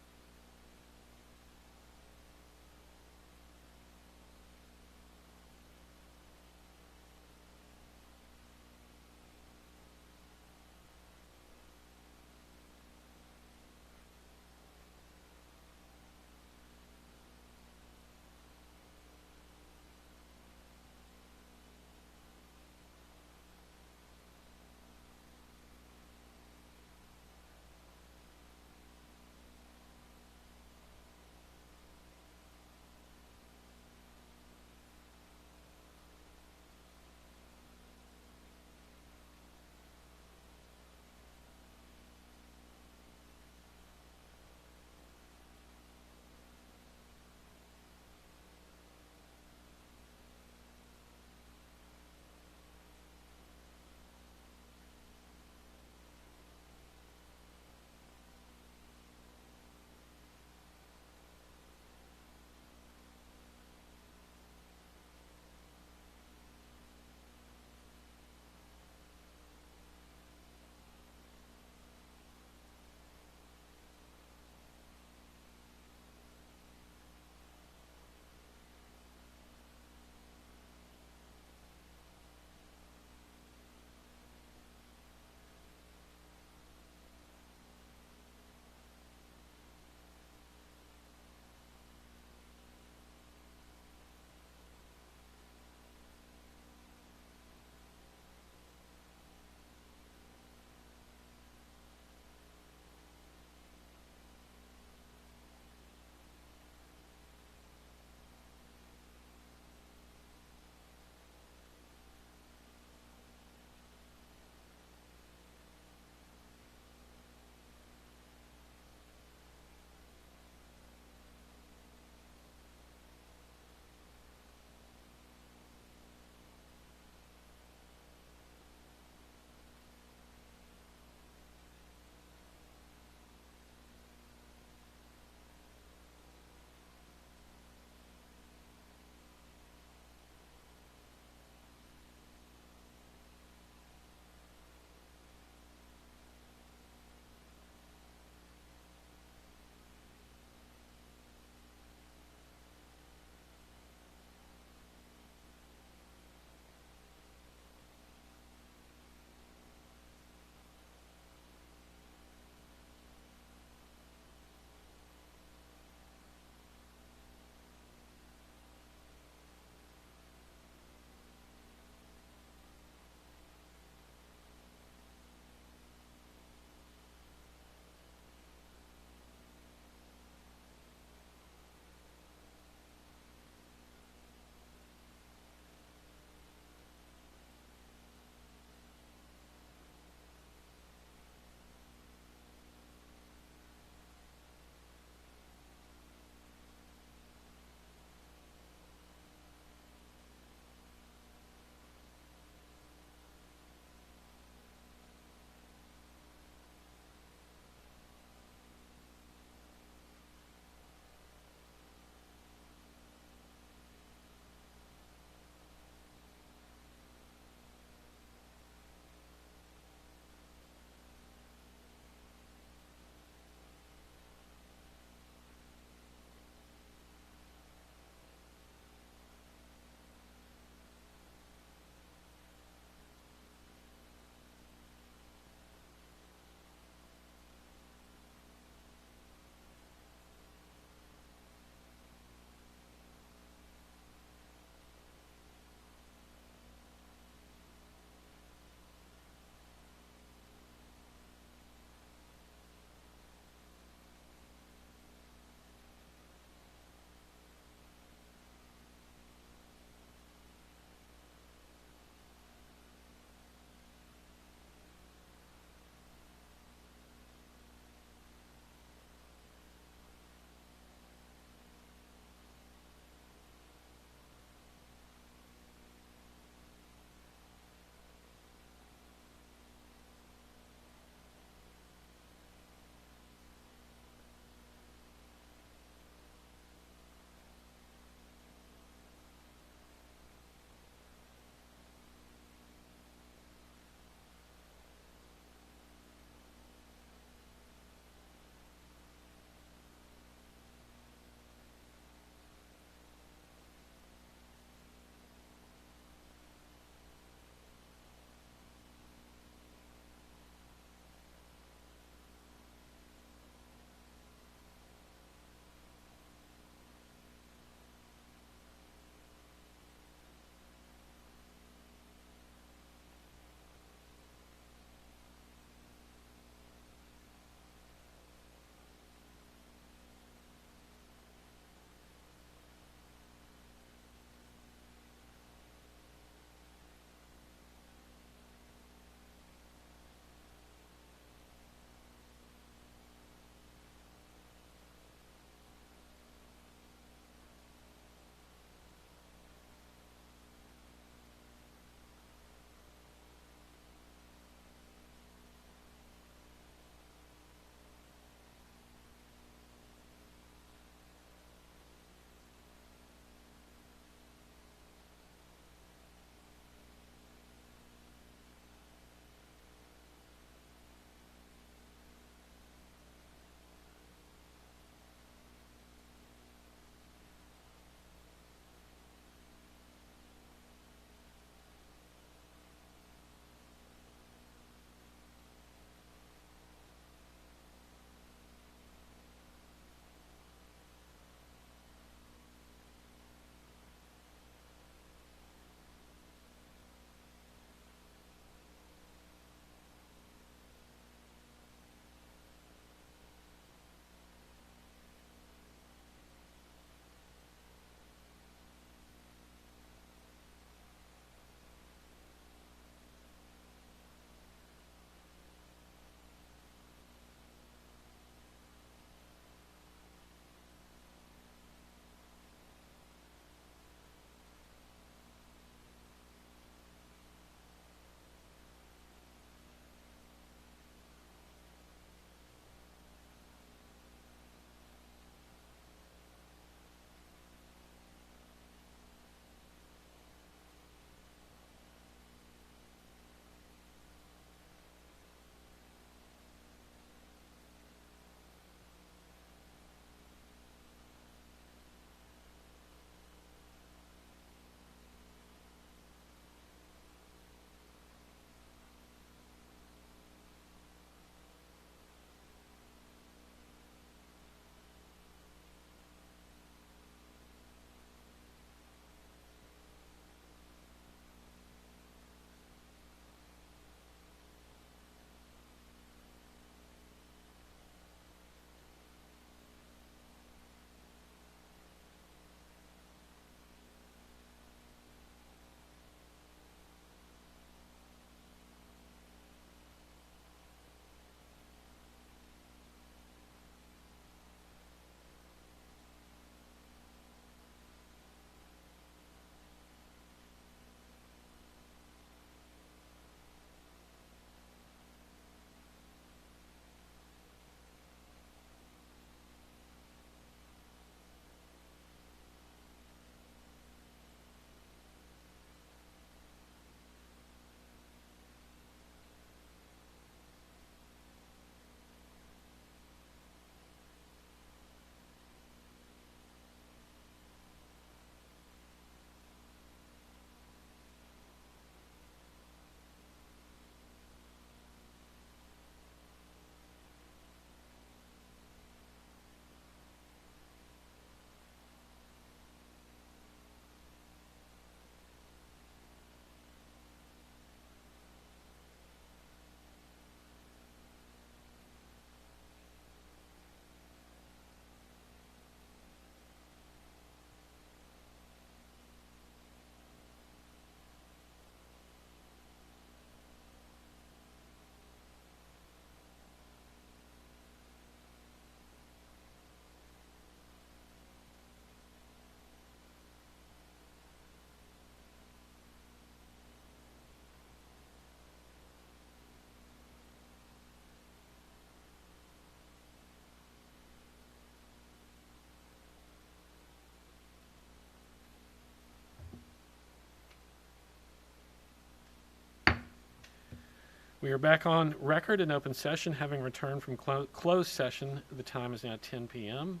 We are back on record in open session, having returned from closed session. The time is now 10 p.m.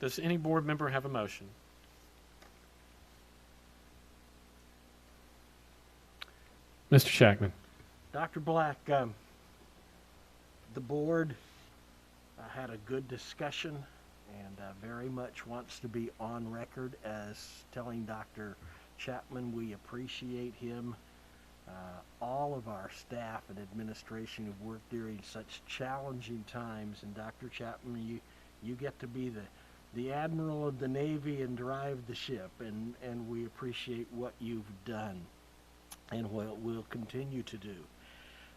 Does any board member have a motion? Mr. Shackman. Dr. Black, the board had a good discussion and very much wants to be on record as telling Dr. Chapman we appreciate him. All of our staff and administration have worked during such challenging times, and Dr. Chapman, you get to be the admiral of the Navy and drive the ship, and we appreciate what you've done and what we'll continue to do.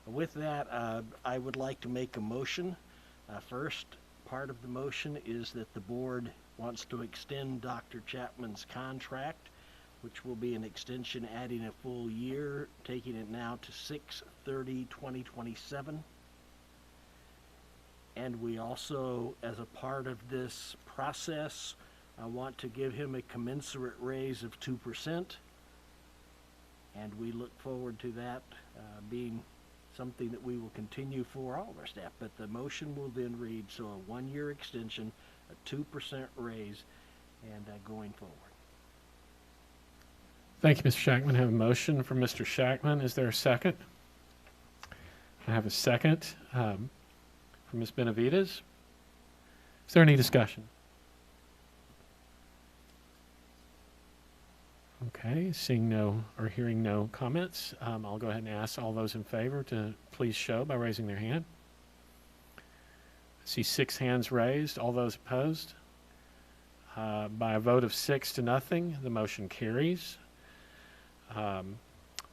With that, I would like to make a motion. First part of the motion is that the board wants to extend Dr. Chapman's contract, which will be an extension adding a full year, taking it now to 6/30/2027. And we also, as a part of this process, want to give him a commensurate raise of 2%. And we look forward to that being something that we will continue for all of our staff. But the motion will then read, so a 1-year extension, a 2% raise, and going forward. Thank you, Mr. Shackman. I have a motion from Mr. Shackman. Is there a second? I have a second from Ms. Benavides. Is there any discussion? Okay, seeing no or hearing no comments, I'll go ahead and ask all those in favor to please show by raising their hand. I see 6 hands raised. All those opposed? By a vote of 6-0, the motion carries.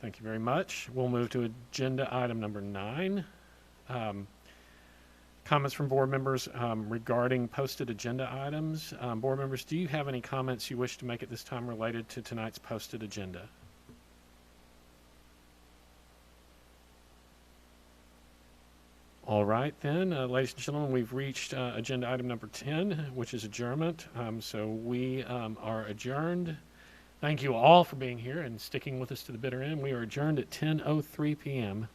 Thank you very much. We'll move to agenda item number 9. Comments from board members regarding posted agenda items. Board members, do you have any comments you wish to make at this time related to tonight's posted agenda? All right then, ladies and gentlemen, we've reached agenda item number 10, which is adjournment. So we are adjourned. Thank you all for being here and sticking with us to the bitter end. We are adjourned at 10:03 p.m.